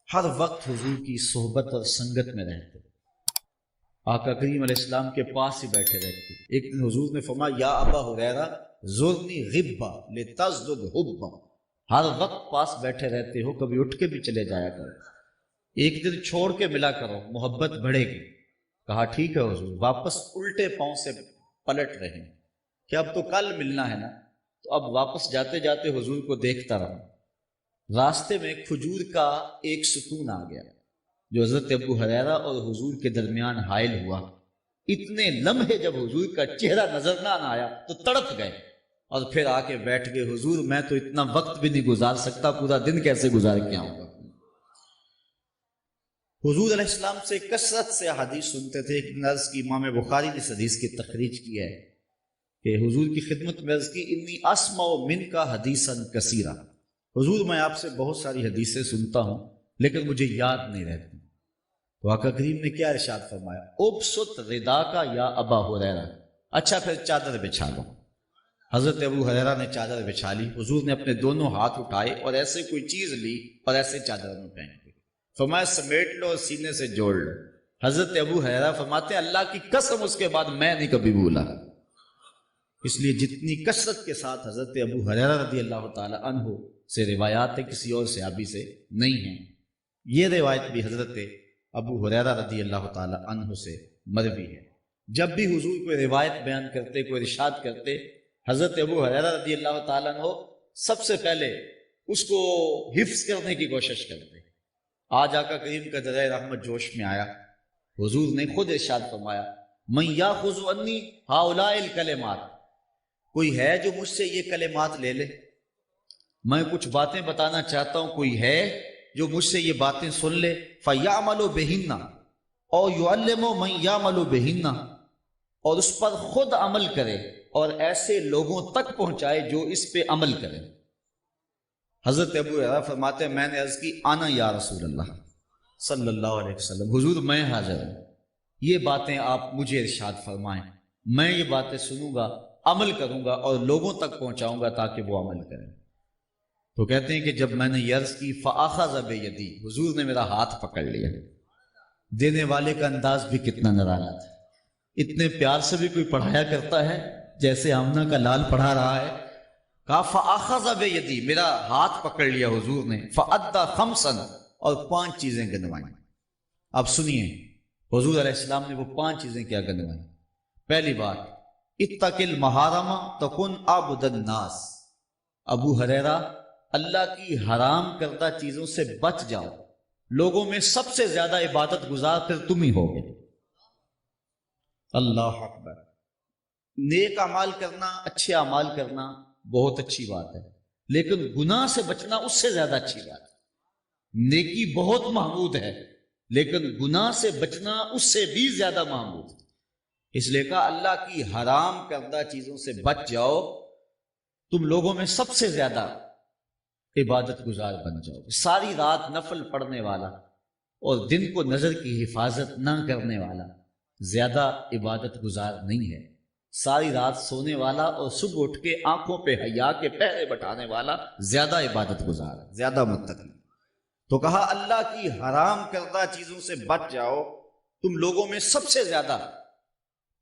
ہر وقت حضور کی صحبت اور سنگت میں رہتے، آقا کریم علیہ السلام کے پاس ہی بیٹھے رہتے۔ ایک دن حضور نے فرمایا یا ابا ہریرہ زرنی غبا لتزدد حبا، ہر وقت پاس بیٹھے رہتے ہو، کبھی اٹھ کے بھی چلے جایا کرو، ایک دن چھوڑ کے ملا کرو، محبت بڑھے گی۔ کہا ٹھیک ہے حضور۔ واپس الٹے پاؤں سے پلٹ رہے ہیں کہ اب تو کل ملنا ہے نا، تو اب واپس جاتے جاتے حضور کو دیکھتا رہا۔ راستے میں کھجور کا ایک ستون آ گیا جو حضرت ابو ہریرہ اور حضور کے درمیان حائل ہوا۔ اتنے لمحے جب حضور کا چہرہ نظر نہ آیا تو تڑپ گئے اور پھر آ کے بیٹھ گئے، حضور میں تو اتنا وقت بھی نہیں گزار سکتا، پورا دن کیسے گزار کے آؤں گا۔ حضور علیہ السلام سے کثرت سے حدیث سنتے تھے۔ ایک عرض کی امام بخاری نے اس حدیث کی تخریج کی ہے کہ حضور کی خدمت میں عرض کی انی اسمع منک حدیثا کثیرا، حضور میں آپ سے بہت ساری حدیثیں سنتا ہوں لیکن مجھے یاد نہیں رہتی۔ تو آقا کریم نے کیا ارشاد فرمایا؟ ابسط رداک یا ابا ہریرہ، اچھا پھر چادر بچھا لو۔ حضرت ابو ہریرہ نے چادر بچھا لی، حضور نے اپنے دونوں ہاتھ اٹھائے اور ایسے کوئی چیز لی اور ایسے چادر میں پہن گئی، فرمایا سمیٹ لو اور سینے سے جوڑ لو۔ حضرت ابو ہریرہ فرماتے ہیں اللہ کی قسم اس کے بعد میں نہیں کبھی بھولا۔ اس لیے جتنی کثرت کے ساتھ حضرت ابو ہریرہ رضی اللہ تعالی عنہ سے روایات ہے کسی اور صحابی سے نہیں ہیں۔ یہ روایت بھی حضرت ابو ہریرہ رضی اللہ تعالی عنہ سے مروی ہے۔ جب بھی حضور کوئی روایت بیان کرتے، کوئی ارشاد کرتے، حضرت ابو ہریرہ رضی اللہ تعالی عنہ سب سے پہلے اس کو حفظ کرنے کی کوشش کرتے۔ آج آقا کریم کا درہ رحمت جوش میں آیا، حضور نے خود ارشاد فرمایا من یاخذ عنی ہؤلاء الکلمات، کوئی ہے جو مجھ سے یہ کلمات لے لے، میں کچھ باتیں بتانا چاہتا ہوں، کوئی ہے جو مجھ سے یہ باتیں سن لے، فَيَعْمَلُ بِهِنَّ اور يُعَلِّمُ مَن يَعْمَلُ بِهِنَّ، اور اس پر خود عمل کرے اور ایسے لوگوں تک پہنچائے جو اس پہ عمل کرے۔ حضرت ابو ہریرہ فرماتے ہیں میں نے عرض کی آنا یا رسول اللہ صلی اللہ علیہ وسلم، حضور میں حاضر ہوں، یہ باتیں آپ مجھے ارشاد فرمائیں، میں یہ باتیں سنوں گا، عمل کروں گا اور لوگوں تک پہنچاؤں گا تاکہ وہ عمل کریں۔ تو کہتے ہیں کہ جب میں نے یہ عرض کی فَأَخَذَ بِيَدِي، حضور نے میرا ہاتھ پکڑ لیا۔ دینے والے کا انداز بھی کتنا نرالا تھا، اتنے پیار سے بھی کوئی پڑھایا کرتا ہے جیسے آمنہ کا لال پڑھا رہا ہے۔ کہا فَأَخَذَ بِيَدِي، میرا ہاتھ پکڑ لیا حضور نے، فَأَدَّى خَمْسًا، اور 5 چیزیں گنوائیں۔ اب سنیے حضور علیہ السلام نے وہ 5 چیزیں کیا گنوائیں۔ پہلی بات اتق المحارم تکن عبد الناس، ابو ہریرہ اللہ کی حرام کردہ چیزوں سے بچ جاؤ، لوگوں میں سب سے زیادہ عبادت گزار پھر تم ہی ہوگے۔ اللہ اکبر۔ نیک اعمال کرنا، اچھے اعمال کرنا بہت اچھی بات ہے، لیکن گناہ سے بچنا اس سے زیادہ اچھی بات ہے۔ نیکی بہت محمود ہے لیکن گناہ سے بچنا اس سے بھی زیادہ محمود ہے۔ اس لیے کہا اللہ کی حرام کردہ چیزوں سے بچ جاؤ، تم لوگوں میں سب سے زیادہ عبادت گزار بن جاؤ۔ ساری رات نفل پڑھنے والا اور دن کو نظر کی حفاظت نہ کرنے والا زیادہ عبادت گزار نہیں ہے۔ ساری رات سونے والا اور صبح اٹھ کے آنکھوں پہ حیا کے پہرے بٹھانے والا زیادہ عبادت گزار ہے، زیادہ متقی۔ تو کہا اللہ کی حرام کردہ چیزوں سے بچ جاؤ، تم لوگوں میں سب سے زیادہ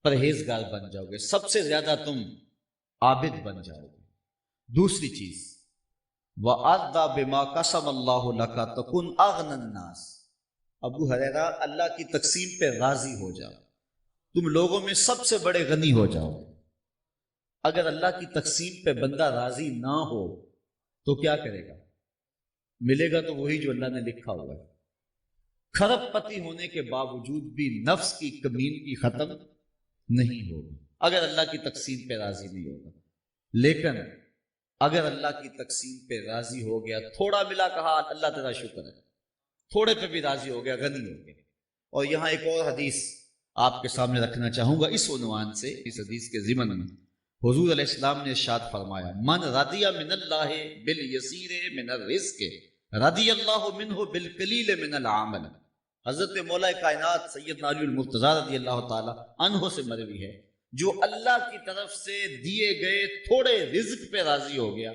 پرہیزگار بن جاؤ گے، سب سے زیادہ تم عابد بن جاؤ گے۔ دوسری چیز وَأَرْضَى بِمَا قَسَمَ اللَّهُ لَكَ تَكُنْ أَغْنَى النَّاسِ، ابو ہریرہ اللہ کی تقسیم پہ راضی ہو جاؤ، تم لوگوں میں سب سے بڑے غنی ہو جاؤ گے۔ اگر اللہ کی تقسیم پہ بندہ راضی نہ ہو تو کیا کرے گا؟ ملے گا تو وہی جو اللہ نے لکھا ہوا ہے۔ کھرب پتی ہونے کے باوجود بھی نفس کی کمین کی ختم نہیں ہوگی اگر اللہ کی تقسیم پہ راضی نہیں ہوگا۔ لیکن اگر اللہ کی تقسیم پہ راضی ہو گیا، تھوڑا ملا کہا اللہ تیرا شکر ہے، تھوڑے پہ بھی راضی ہو گیا، غنی ہو گیا۔ اور یہاں ایک اور حدیث آپ کے سامنے رکھنا چاہوں گا اس عنوان سے، اس حدیث کے ضمن میں حضور علیہ السلام نے ارشاد فرمایا من رضی من اللہ بالیسیر من الرزق رضی اللہ منہ بالقلیل من العمل۔ حضرت مولا کائنات سیدنا علی المرتضیٰ رضی اللہ تعالی عنہ سے مروی ہے، جو اللہ کی طرف سے دیے گئے تھوڑے رزق پہ راضی ہو گیا،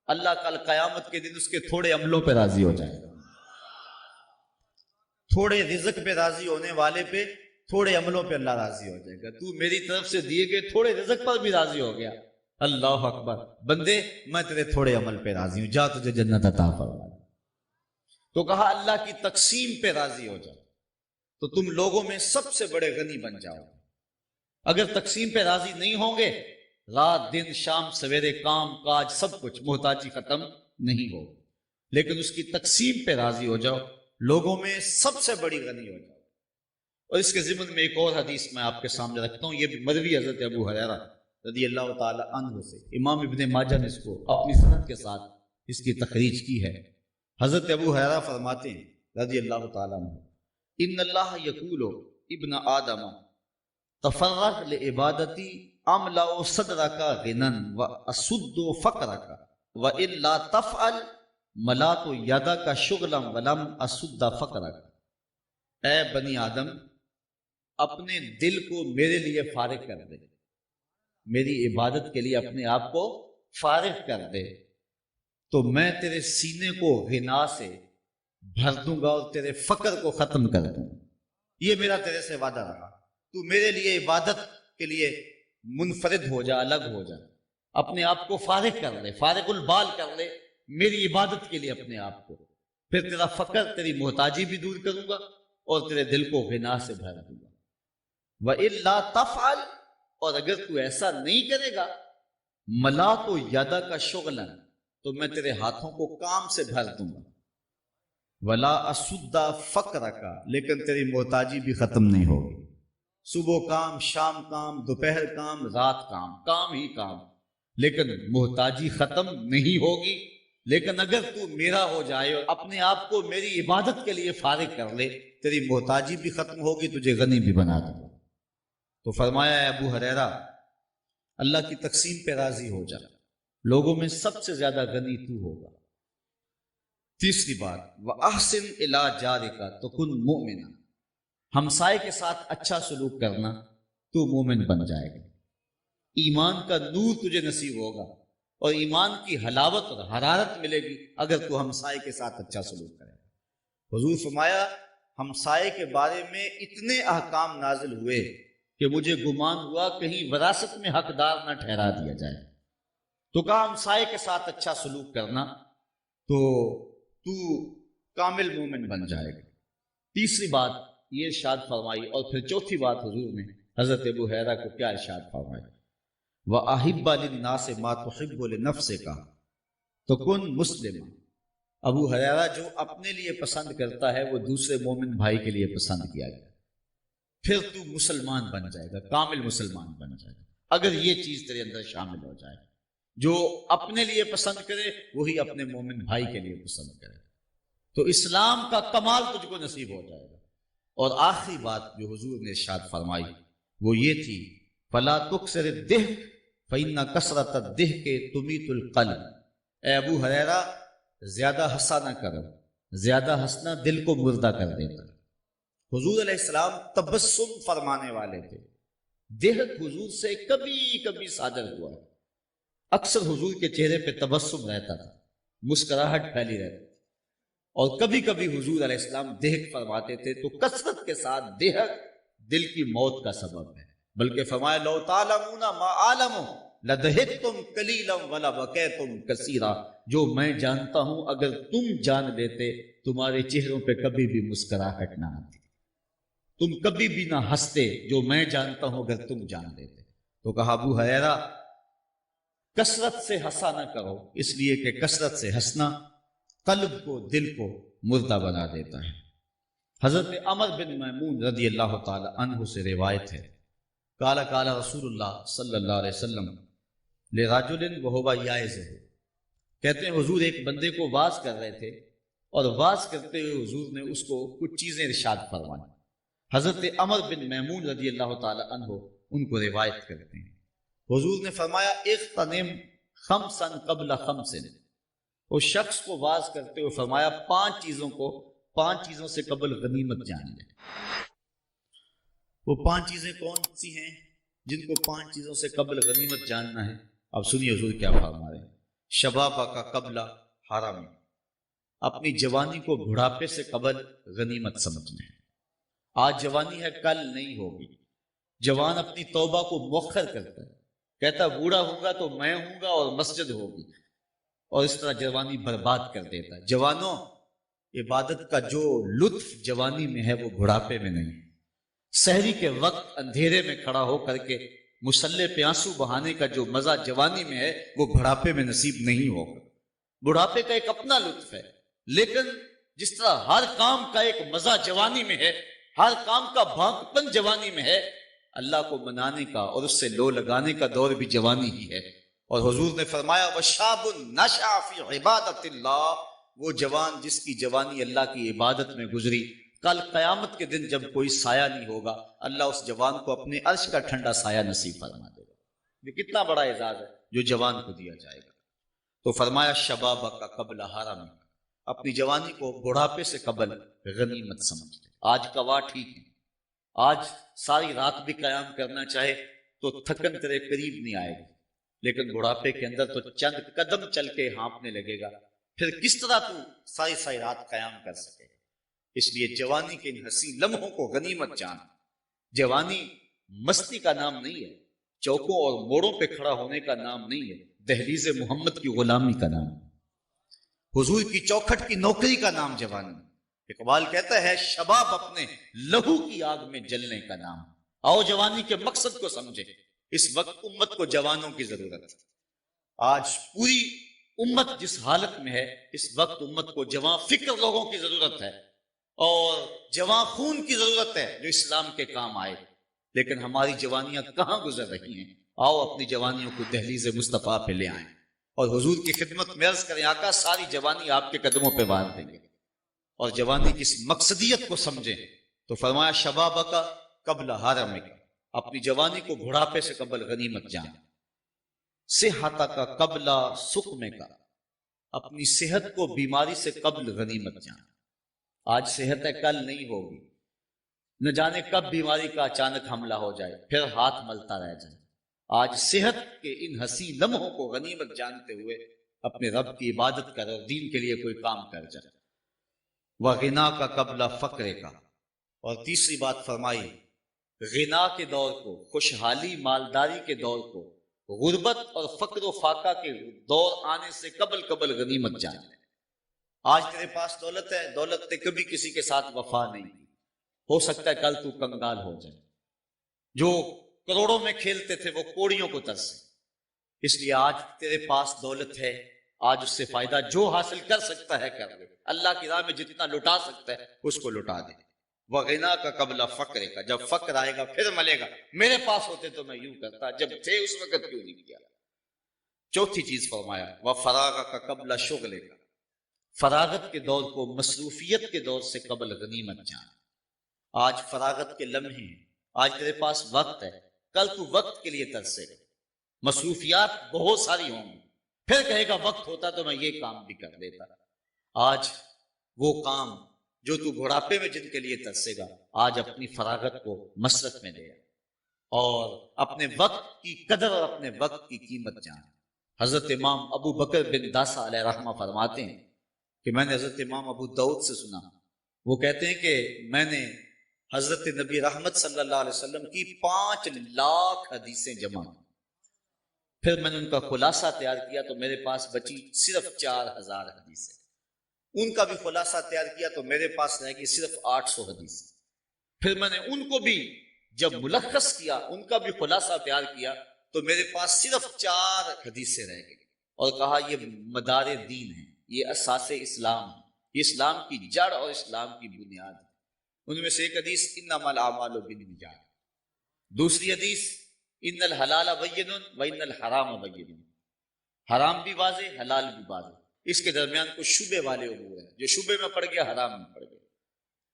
اللہ کل قیامت کے دن اس کے تھوڑے عملوں پہ راضی ہو جائے گا۔ تھوڑے رزق پہ راضی ہونے والے پہ تھوڑے عملوں پہ اللہ راضی ہو جائے گا. تو میری طرف سے دیے گئے تھوڑے رزق پر بھی راضی ہو گیا. اللہ اکبر. بندے میں تیرے تھوڑے عمل پہ راضی ہوں، جا تجھے جنت عطا فرما. تو کہا اللہ کی تقسیم پہ راضی ہو جاؤ تو تم لوگوں میں سب سے بڑے غنی بن جاؤ. اگر تقسیم پہ راضی نہیں ہوں گے، رات دن شام سویرے کام کاج سب کچھ، محتاجی ختم نہیں ہو. لیکن اس کی تقسیم پہ راضی ہو جاؤ، لوگوں میں سب سے بڑی غنی ہو جاؤ. اور اس کے ضمن میں ایک اور حدیث میں آپ کے سامنے رکھتا ہوں، یہ بھی مروی حضرت ابو ہریرہ رضی اللہ تعالی عنہ سے. امام ابن ماجہ نے اس کو اپنی سند کے ساتھ اس کی تخریج کی ہے. حضرت ابو ہریرہ فرماتے ہیں رضی اللہ تعالی عنہ، ان اللہ یقول ابن آدم تفرغ لعبادتی املا صدرک غنا واسد فقرک والا تفعل ملات یدک شغلا ولم اسد فقرک. اے بنی آدم، اپنے دل کو میرے لیے فارغ کر دے، میری عبادت کے لیے اپنے آپ کو فارغ کر دے تو میں تیرے سینے کو غنا سے بھر دوں گا اور تیرے فقر کو ختم کر دوں گا. یہ میرا تیرے سے وعدہ رہا. تو میرے لیے عبادت کے لیے منفرد ہو جا، الگ ہو جا، اپنے آپ کو فارغ کر لے، فارغ البال کر لے میری عبادت کے لیے اپنے آپ کو. پھر تیرا فقر، تیری محتاجی بھی دور کروں گا اور تیرے دل کو غنا سے بھر دوں گا. وَإِلَّا تَفْعَلْ، اور اگر تو ایسا نہیں کرے گا، مَلَاتُ يَدَكَ شُغْلًا، تو میں تیرے ہاتھوں کو کام سے بھر دوں گا. وَلَا أَسُدَّ فَقْرَكَ، لیکن تیری محتاجی بھی ختم نہیں ہوگی. صبح کام، شام کام، دوپہر کام، رات کام، کام ہی کام، لیکن محتاجی ختم نہیں ہوگی. لیکن اگر تو میرا ہو جائے اور اپنے آپ کو میری عبادت کے لیے فارغ کر لے، تیری محتاجی بھی ختم ہوگی، تجھے غنی بھی بنا دوں گا. تو فرمایا ہے ابو ہریرہ، اللہ کی تقسیم پہ راضی ہو جا، لوگوں میں سب سے زیادہ غنی تو ہوگا. تیسری بات، وَأَحْسِنْ إِلَىٰ جَارِكَ تَكُنْ مُؤْمِنًا، ہمسائے کے ساتھ اچھا سلوک کرنا تو مومن بن جائے گا. ایمان کا نور تجھے نصیب ہوگا اور ایمان کی حلاوت اور حرارت ملے گی اگر تو ہمسائے کے ساتھ اچھا سلوک کرے. حضور فرمایا ہمسائے کے بارے میں اتنے احکام نازل ہوئے کہ مجھے گمان ہوا کہیں وراثت میں حقدار نہ ٹھہرا دیا جائے. تو کہا ہمسائے کے ساتھ اچھا سلوک کرنا تو کامل مومن بن جائے گا. تیسری بات یہ ارشاد فرمائی، اور پھر چوتھی بات حضور نے حضرت ابو ہریرہ کو کیا ارشاد فرمائی، وَأَحِبَّ لِلنَّاسِ مَا تُحِبُّ لِنَفْسِكَ تَكُنْ مُسْلِمًا. ابو ہریرہ جو اپنے لیے پسند کرتا ہے وہ دوسرے مومن بھائی کے لیے پسند کیا گیا، پھر تو مسلمان بن جائے گا، کامل مسلمان بن جائے گا اگر یہ چیز تیرے اندر شامل ہو جائے. جو اپنے لیے پسند کرے وہی اپنے مومن بھائی کے لیے پسند کرے تو اسلام کا کمال تجھ کو نصیب ہو جائے گا. اور آخری بات جو حضور نے ارشاد فرمائی وہ یہ تھی، فَلَا تُكْسِرِ الضِّحْكَ فَإِنَّ كَثْرَةَ الضِّحْكِ تُمِيتُ الْقَلْبَ. اے ابو ہریرہ زیادہ ہنسا نہ کرو، زیادہ ہنسنا دل کو مردہ کر دیتا. حضور علیہ السلام تبسم فرمانے والے تھے. ضحک حضور سے کبھی کبھی صادر ہوا ہے، اکثر حضور کے چہرے پہ تبسم رہتا تھا، مسکراہٹ پھیلی رہتی تھی. اور کبھی کبھی حضور علیہ السلام ضحک فرماتے تھے تو کثرت کے ساتھ ضحک دل کی موت کا سبب ہے. بلکہ فرمایا لو تعلمون ما اعلم لضحکتم قلیلا ولبکیتم کثیرا. جو میں جانتا ہوں اگر تم جان لیتے تمہارے چہروں پہ کبھی بھی مسکراہٹ نہ آتی، تم کبھی بھی نہ ہنستے. جو میں جانتا ہوں اگر تم جان لیتے. تو کہا ابو ہریرہ کثرت سے ہنسا نہ کرو، اس لیے کہ کثرت سے ہنسنا قلب کو، دل کو مردہ بنا دیتا ہے. حضرت عمر بن میمون رضی اللہ تعالی عنہ سے روایت ہے، قال قال رسول اللہ صلی اللہ علیہ وسلم لرجل وهو یائز، کہتے ہیں حضور ایک بندے کو واعظ کر رہے تھے اور واعظ کرتے ہوئے حضور نے اس کو کچھ چیزیں ارشاد فرمائیں. حضرت عمر بن میمون رضی اللہ تعالی عنہ ان کو روایت کرتے ہیں، حضور نے فرمایا اغتنم خمسا قبل خمس. اس شخص کو واعظ کرتے ہوئے فرمایا پانچ چیزوں سے قبل غنیمت جان لے. وہ 5 چیزیں کون سی ہیں جن کو 5 چیزوں سے قبل غنیمت جاننا ہے؟ اب سنیے حضور کیا فرما رہے ہیں. شبابہ کا قبل حرم، اپنی جوانی کو بڑھاپے سے قبل غنیمت سمجھنا ہے۔ آج جوانی ہے، کل نہیں ہوگی۔ جوان اپنی توبہ کو مؤخر کرتا ہے، کہتا بوڑھا ہوگا تو میں ہوں گا اور مسجد ہوگی، اور اس طرح جوانی برباد کر دیتا ہے۔ جوانوں، عبادت کا جو لطف جوانی میں ہے وہ بڑھاپے میں نہیں۔ سحری کے وقت اندھیرے میں کھڑا ہو کر کے مصلے پہ آنسو بہانے کا جو مزہ جوانی میں ہے وہ بڑھاپے میں نصیب نہیں ہوگا۔ بڑھاپے کا ایک اپنا لطف ہے، لیکن جس طرح ہر کام کا ایک مزہ جوانی میں ہے، ہر کام کا بھانکپن جوانی میں ہے، اللہ کو منانے کا اور اس سے لو لگانے کا دور بھی جوانی ہی ہے۔ اور حضور نے فرمایا وَشَابٌ نَشَأَ فِي عِبَادَةِ اللَّهِ، وہ جوان جس کی جوانی اللہ کی عبادت میں گزری، کل قیامت کے دن جب کوئی سایہ نہیں ہوگا، اللہ اس جوان کو اپنے عرش کا ٹھنڈا سایہ نصیب فرما دے گا۔ یہ کتنا بڑا اعزاز ہے جو جوان کو دیا جائے گا۔ تو فرمایا شبابک قبل حرمک، اپنی جوانی کو بڑھاپے سے قبل غنیمت سمجھتے۔ آج کا واہ ٹھیک ہے، آج ساری رات بھی قیام کرنا چاہے تو تھکن تیرے قریب نہیں آئے گی، لیکن بڑھاپے کے اندر تو چند قدم چل کے ہانپنے لگے گا، پھر کس طرح تو ساری رات قیام کر سکے۔ اس لیے جوانی کے ان حسین لمحوں کو غنیمت جان۔ جوانی مستی کا نام نہیں ہے، چوکوں اور موڑوں پہ کھڑا ہونے کا نام نہیں ہے، دہلیز محمد کی غلامی کا نام ہے، حضور کی چوکھٹ کی نوکری کا نام جوانی۔ اقبال کہتا ہے شباب اپنے لہو کی آگ میں جلنے کا نام۔ آؤ جوانی کے مقصد کو سمجھے، اس وقت امت کو جوانوں کی ضرورت ہے۔ آج پوری امت جس حالت میں ہے، اس وقت امت کو جوان فکر لوگوں کی ضرورت ہے اور جوان خون کی ضرورت ہے جو اسلام کے کام آئے۔ لیکن ہماری جوانیاں کہاں گزر رہی ہیں؟ آؤ اپنی جوانیوں کو دہلیز مصطفیٰ پہ لے آئیں اور حضور کی خدمت میں عرض کریں آقا ساری جوانی آپ کے قدموں پہ باندھ دیں گے۔ اور جوانی کی اس مقصدیت کو سمجھیں تو فرمایا شبابک قبل حرمک، اپنی جوانی کو بڑھاپے سے قبل غنیمت جان۔ صحتک قبل سقمک، اپنی صحت کو بیماری سے قبل غنیمت جان۔ آج صحت ہے، کل نہیں ہوگی، نہ جانے کب بیماری کا اچانک حملہ ہو جائے، پھر ہاتھ ملتا رہ جائے۔ آج صحت کے ان حسین لمحوں کو غنیمت جانتے ہوئے اپنے رب کی عبادت کر اور دین کے لیے کوئی کام کر جائے۔ وَغِنَاكَ قَبْلَ فَقْرِكَ، اور تیسری بات فرمائی غنا کے دور کو، خوشحالی مالداری کے دور کو، غربت اور فقر و فاقہ کے دور آنے سے قبل غنیمت جان۔ آج تیرے پاس دولت ہے، دولت نے کبھی کسی کے ساتھ وفا نہیں کی، ہو سکتا ہے کل تو کنگال ہو جائے۔ جو کروڑوں میں کھیلتے تھے وہ کوڑیوں کو ترسے۔ اس لیے آج تیرے پاس دولت ہے، آج اس سے فائدہ جو حاصل کر سکتا ہے کر لے، اللہ کی راہ میں جتنا لٹا سکتا ہے اس کو لٹا دے۔ وَغِنَاكَ قَبْلَ فَقْرِكَ، جب فقر آئے گا پھر ملے گا، میرے پاس ہوتے تو میں یوں کرتا، جب تھے اس وقت کیوں نہیں کیا۔ چوتھی چیز فرمایا وَفَرَاغَكَ قَبْلَ شُغْلِكَ، فراغت کے دور کو مصروفیت کے دور سے قبل غنیمت جان۔ آج فراغت کے لمحے ہیں، آج تیرے پاس وقت ہے، کل تو وقت کے لیے ترسے گا، مصروفیات بہت ساری ہوں گی، پھر کہے گا وقت ہوتا تو میں یہ کام بھی کر دیتا۔ آج وہ کام جو تو بڑھاپے میں جن کے لیے ترسے گا، آج اپنی فراغت کو مصرف میں دے اور اپنے وقت کی قدر اور اپنے وقت کی قیمت جان۔ حضرت امام ابو بکر بن داسا علیہ رحمہ فرماتے ہیں کہ میں نے حضرت امام ابو داؤد سے سنا، وہ کہتے ہیں کہ میں نے حضرت نبی رحمت صلی اللہ علیہ وسلم کی 5 لاکھ حدیثیں جمع کی، پھر میں نے ان کا خلاصہ تیار کیا تو میرے پاس بچی صرف 4000 حدیثیں، ان کا بھی خلاصہ تیار کیا تو میرے پاس رہ گئی صرف 800 حدیثیں، پھر میں نے ان کو بھی جب ملخص کیا، ان کا بھی خلاصہ تیار کیا تو میرے پاس صرف 4 حدیثیں رہ گئی، اور کہا یہ مدار دین ہے، یہ اساس اسلام ہے، یہ اسلام کی جڑ اور اسلام کی بنیاد ہے۔ ان میں سے ایک حدیث انما الاعمال بالنیات، دوسری حدیث ان الحلال بین وان الحرام بین، حرام بھی واضح حلال بھی واضح، اس کے درمیان کچھ شبے والے امور ہیں، جو شبے میں پڑ گیا حرام میں پڑ گیا۔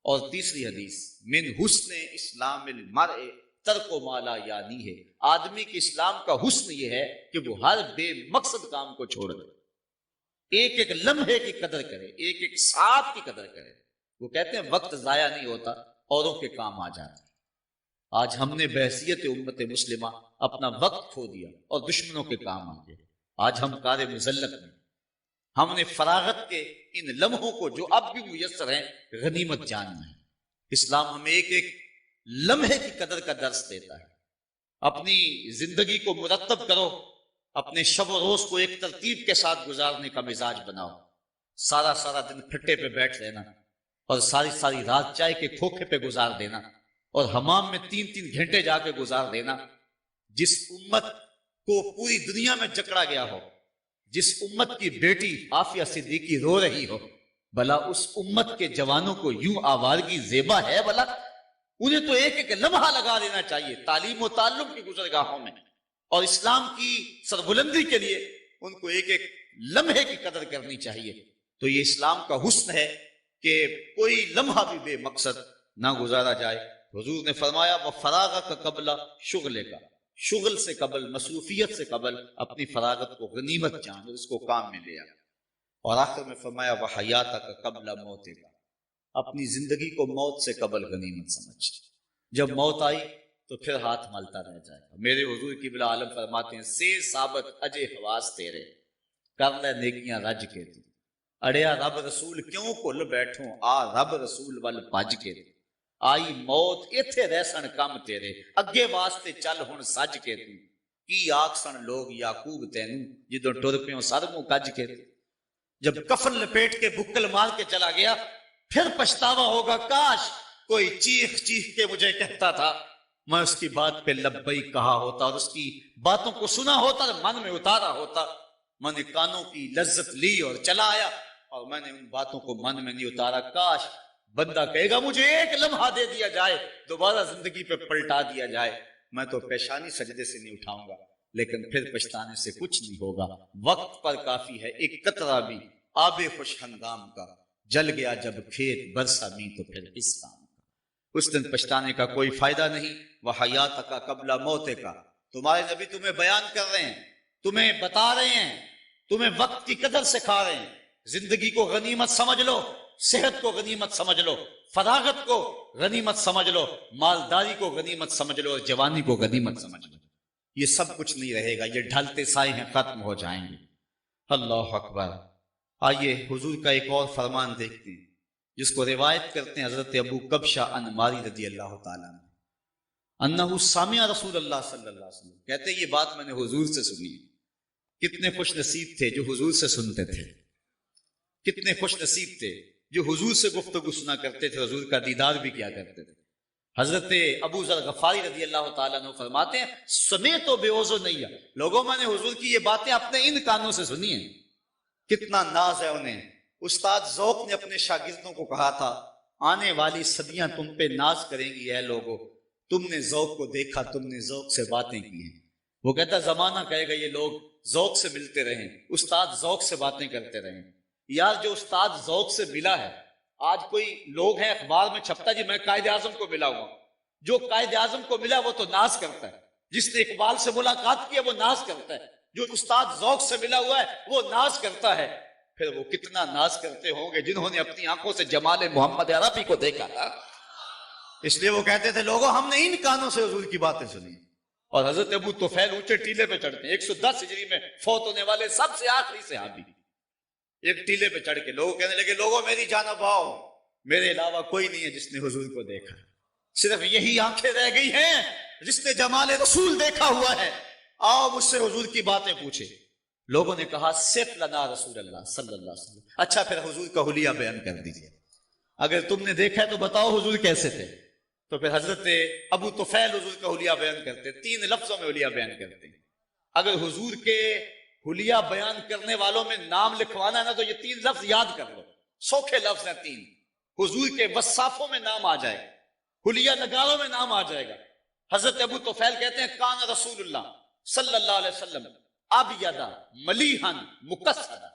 اور تیسری حدیث من حسن اسلام المرء ترک ما لا یعنی ہے، آدمی کے اسلام کا حسن یہ ہے کہ وہ ہر بے مقصد کام کو چھوڑ دے، ایک ایک لمحے کی قدر کرے، ایک ایک ساتھ کی قدر کرے۔ وہ کہتے ہیں وقت ضائع نہیں ہوتا، اوروں کے کام آ جاتا ہے۔ آج ہم نے بحیثیت امت مسلمہ اپنا وقت کھو دیا اور دشمنوں کے کام آ گئے۔ آج ہم کار مذلت میں، ہم نے فراغت کے ان لمحوں کو جو اب بھی میسر ہیں غنیمت جاننا ہے۔ اسلام ہمیں ایک ایک لمحے کی قدر کا درس دیتا ہے۔ اپنی زندگی کو مرتب کرو، اپنے شب و روز کو ایک ترتیب کے ساتھ گزارنے کا مزاج بناؤ۔ سارا سارا دن پھٹے پہ بیٹھ رہنا اور ساری ساری رات چائے کے کھوکھے پہ گزار دینا اور حمام میں 3 گھنٹے جا کے گزار دینا۔ جس امت کو پوری دنیا میں جکڑا گیا ہو، جس امت کی بیٹی عافیہ صدیقی رو رہی ہو، بھلا اس امت کے جوانوں کو یوں آوارگی زیبا ہے؟ بھلا انہیں تو ایک ایک لمحہ لگا دینا چاہیے تعلیم و تعلم کی گزرگاہوں میں، اور اسلام کی سربلندی کے لیے ان کو ایک ایک لمحے کی قدر کرنی چاہیے۔ تو یہ اسلام کا حسن ہے کہ کوئی لمحہ بھی بے مقصد نہ گزارا جائے۔ حضور نے فرمایا وہ فراغت کا قبل شغلے کا، شغل سے قبل، مصروفیت سے قبل اپنی فراغت کو غنیمت جان اور اس کو کام میں لے آ۔ اور آخر میں فرمایا وہ حیات کا قبل موت کا، اپنی زندگی کو موت سے قبل غنیمت سمجھ۔ جب موت آئی تو پھر ہاتھ ملتا رہ جائے گا۔ میرے حضور قبلہ عالم فرماتے ہیں سے ثابت اجے حواس تیرے، کر لے نیکیاں رج کے تو، اڑیا رب رسول کیوں کل بیٹھوں، آ رب رسول ول بج کے، آئی موت ایتھے رہسن کم تیرے، اگے واسطے چل ہن سج کے تو، کی آکسن لوگ یعقوب تینوں جدوں ٹر پیوں سر منہ کج کے۔ جب کفن لپیٹ کے بکل مار کے چلا گیا پھر پچھتاوا ہوگا، کاش کوئی چیخ چیخ کے مجھے کہتا تھا، میں اس کی بات پہ لبیک کہا ہوتا اور اس کی باتوں کو سنا ہوتا اور من میں اتارا ہوتا۔ میں نے کانوں کی لذت لی اور چلا آیا اور میں نے ان باتوں کو من میں نہیں اتارا۔ کاش بندہ کہے گا مجھے ایک لمحہ دے دیا جائے، دوبارہ زندگی پہ پلٹا دیا جائے، میں تو پیشانی سجدے سے نہیں اٹھاؤں گا، لیکن پھر پچھتانے سے کچھ نہیں ہوگا۔ وقت پر کافی ہے ایک قطرہ بھی آب خوش ہنگام کا، جل گیا جب کھیت برسا می تو پھر اس کام کا۔ اس دن پچھتانے کا کوئی فائدہ نہیں۔ وہ حیات کا قبل موت کا، تمہارے نبی تمہیں بیان کر رہے ہیں، تمہیں بتا رہے ہیں، تمہیں وقت کی قدر سکھا رہے ہیں۔ زندگی کو غنیمت سمجھ لو، صحت کو غنیمت سمجھ لو، فراغت کو غنیمت سمجھ لو، مالداری کو غنیمت سمجھ لو اور جوانی کو غنیمت سمجھ لو۔ یہ سب کچھ نہیں رہے گا، یہ ڈھلتے سائے ہیں، ختم ہو جائیں گے۔ اللہ اکبر۔ آئیے حضور کا ایک اور فرمان دیکھتے ہیں جس کو روایت کرتے ہیں حضرت ابو کبشہ انماری رضی اللہ تعالیٰ عنہ، انہو سامع رسول اللہ صلی اللہ علیہ وسلم، کہتے ہیں یہ بات میں نے حضور سے سنی ہے۔ کتنے خوش نصیب تھے جو حضور سے سنتے تھے، کتنے خوش نصیب تھے جو حضور سے گفتگو سنا کرتے تھے، حضور کا دیدار بھی کیا کرتے تھے۔ حضرت ابو ذر غفاری رضی اللہ تعالیٰ عنہ فرماتے ہیں سمیت و بے عذر نہیں ہے، لوگوں میں نے حضور کی یہ باتیں اپنے ان کانوں سے سنی ہیں۔ کتنا ناز ہے انہیں۔ استاد ذوق نے اپنے شاگردوں کو کہا تھا آنے والی صدیاں تم پہ ناز کریں گی اے لوگوں، تم نے ذوق کو دیکھا، تم نے ذوق سے باتیں کی ہیں۔ وہ کہتا زمانہ کہے گا یہ لوگ ذوق سے ملتے رہیں، استاد ذوق سے باتیں کرتے رہیں۔ یار جو استاد ذوق سے ملا ہے، آج کوئی لوگ ہیں اخبار میں چھپتا جی میں قائد اعظم کو ملا ہوا، جو قائد اعظم کو ملا وہ تو ناز کرتا ہے، جس نے اقبال سے ملاقات کی ہے وہ ناز کرتا ہے، جو استاد ذوق سے ملا ہوا ہے وہ ناز کرتا ہے۔ پھر وہ کتنا ناز کرتے ہوں گے جنہوں نے اپنی آنکھوں سے جمال محمد عربی کو دیکھا تھا۔ اس لیے وہ کہتے تھے لوگوں ہم نے ان کانوں سے حضور کی باتیں سنی۔ اور حضرت ابو طفیل اونچے ٹیلے پہ چڑھتے ہیں، 110 ہجری میں فوت ہونے والے سب سے آخری صحابی، ایک ٹیلے پہ چڑھ کے لوگوں کہنے لگے لوگوں میری جانب آؤ، میرے علاوہ کوئی نہیں ہے جس نے حضور کو دیکھا، صرف یہی آنکھیں رہ گئی ہیں جس نے جمال رسول دیکھا ہوا ہے، آؤ مجھ سے حضور کی باتیں پوچھے۔ لوگوں نے کہا صف لنا رسول اللہ صلی اللہ علیہ وسلم، اچھا پھر حضور کا حلیہ بیان کر دیجئے، اگر تم نے دیکھا ہے تو بتاؤ حضور کیسے تھے۔ تو پھر حضرت ابو طفیل حضور کا حلیہ بیان کرتے، 3 لفظوں میں حلیہ بیان کرتے ہیں۔ اگر حضور کے حلیہ بیان کرنے والوں میں نام لکھوانا ہے نا تو یہ 3 لفظ یاد کر لو، سوکھے لفظ ہیں 3۔ حضور کے وصافوں میں نام آ جائے گا، حلیہ نگاروں میں نام آ جائے گا۔ حضرت ابو طفیل کہتے ہیں کان رسول اللہ صلی اللہ علیہ وسلم ابیض ملیحا مقصدا،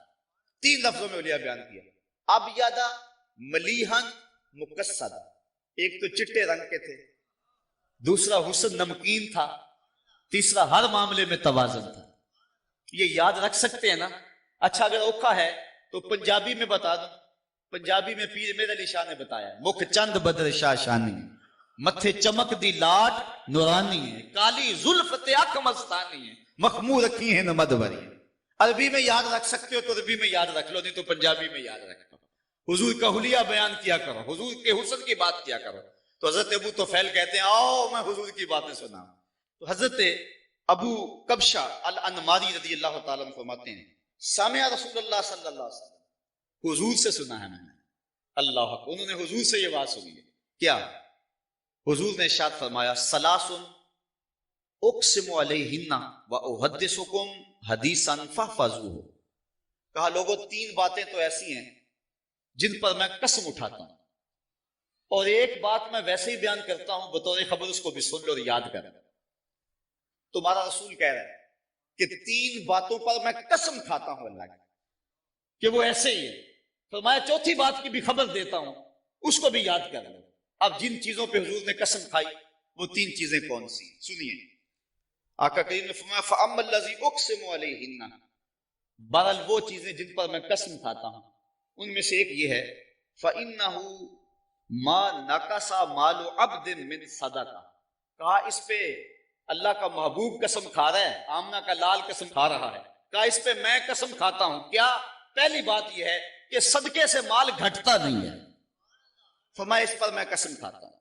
3 لفظوں میں حلیہ بیان کیا، ابیض ملیحا مقصدا، ایک تو چٹے رنگ کے تھے، دوسرا حسن نمکین تھا، تیسرا ہر معاملے میں توازن تھا۔ یہ یاد رکھ سکتے ہیں نا؟ اچھا اگر اوکھا ہے تو پنجابی میں بتا دوں، پنجابی میں پیر میر علی شاہ نے بتایا مکھ چند بدر شاہ شانی، متھے چمک دی لاٹ نورانی ہے، کالی زلف تے اکھ مستانی ہے، مخمور رکھی ہیں نہ مدوری۔ عربی میں یاد رکھ سکتے ہو تو عربی میں یاد رکھ لو، نہیں تو پنجابی میں یاد رکھ لو. حضور کا حلیہ بیان کیا کرو، حضور کے حسن کی بات کیا کرو. تو حضرت ابو طفیل کہتے ہیں آؤ میں حضور کی باتیں سنا. تو حضرت ابو کبشہ الانماری رضی اللہ تعالیٰ عنہ فرماتے ہیں سامع رسول اللہ صلی اللہ علیہ وسلم، حضور سے سنا ہے میں نے. اللہ حق، انہوں نے حضور سے یہ بات سنی ہے. کیا؟ حضور نے ارشاد فرمایا ثلاث اقسم علیہن واحدثکم حدیثا فاحفظوہ. کہا لوگوں تین باتیں تو ایسی ہیں جن پر میں قسم اٹھاتا ہوں، اور ایک بات میں ویسے ہی بیان کرتا ہوں بطور خبر، اس کو بھی سن لو اور یاد کر. تمہارا رسول کہہ رہا ہے کہ تین باتوں پر میں قسم کھاتا ہوں اللہ کی کہ وہ ایسے ہی ہے. فرمایا چوتھی بات کی بھی خبر دیتا ہوں، اس کو بھی یاد کر لو. اب جن چیزوں پہ حضور نے قسم کھائی وہ تین چیزیں کون سی سنیے. آقا کریم نے فرمایا فَأَمَّا الَّذِي أُقْسِمُ عَلَيْهِنَّ، بہرحال وہ چیزیں جن پر میں قسم کھاتا ہوں ان میں سے ایک یہ ہے فَإِنَّهُ مَا نَقَصَ مَالُ عَبْدٍ مِّن صَدَقَةٍ. کہا اس پہ اللہ کا محبوب قسم کھا رہا ہے، آمنہ کا لال قسم کھا رہا ہے. کہا اس پہ میں قسم کھاتا ہوں. کیا؟ پہلی بات یہ ہے کہ صدقے سے مال گھٹتا نہیں ہے. فرمایا اس پر میں قسم کھاتا ہوں.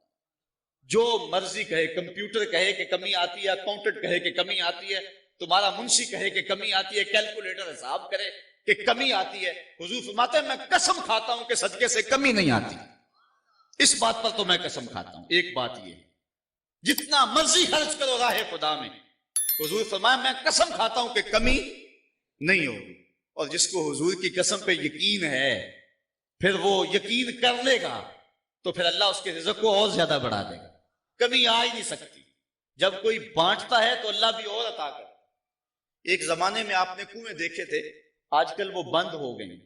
جو مرضی کہے، کمپیوٹر کہے کہ کمی آتی ہے، اکاؤنٹنٹ کہے کہ کمی آتی ہے، تمہارا منشی کہے کہ کمی آتی ہے، کیلکولیٹر حساب کرے کہ کمی آتی ہے، حضور فرماتے ہیں میں قسم کھاتا ہوں کہ صدقے سے کمی نہیں آتی. اس بات پر تو میں قسم کھاتا ہوں. ایک بات یہ ہے جتنا مرضی خرچ کرو راہ خدا میں، حضور فرمایا میں قسم کھاتا ہوں کہ کمی نہیں ہوگی. اور جس کو حضور کی قسم پہ یقین ہے پھر وہ یقین کر لے گا تو پھر اللہ اس کے رزق کو اور زیادہ بڑھا دے گا. کمی آ ہی نہیں سکتی. جب کوئی بانٹتا ہے تو اللہ بھی اور عطا کرتا. ایک زمانے میں آپ نے کنویں دیکھے تھے، آج کل وہ بند ہو گئے ہیں.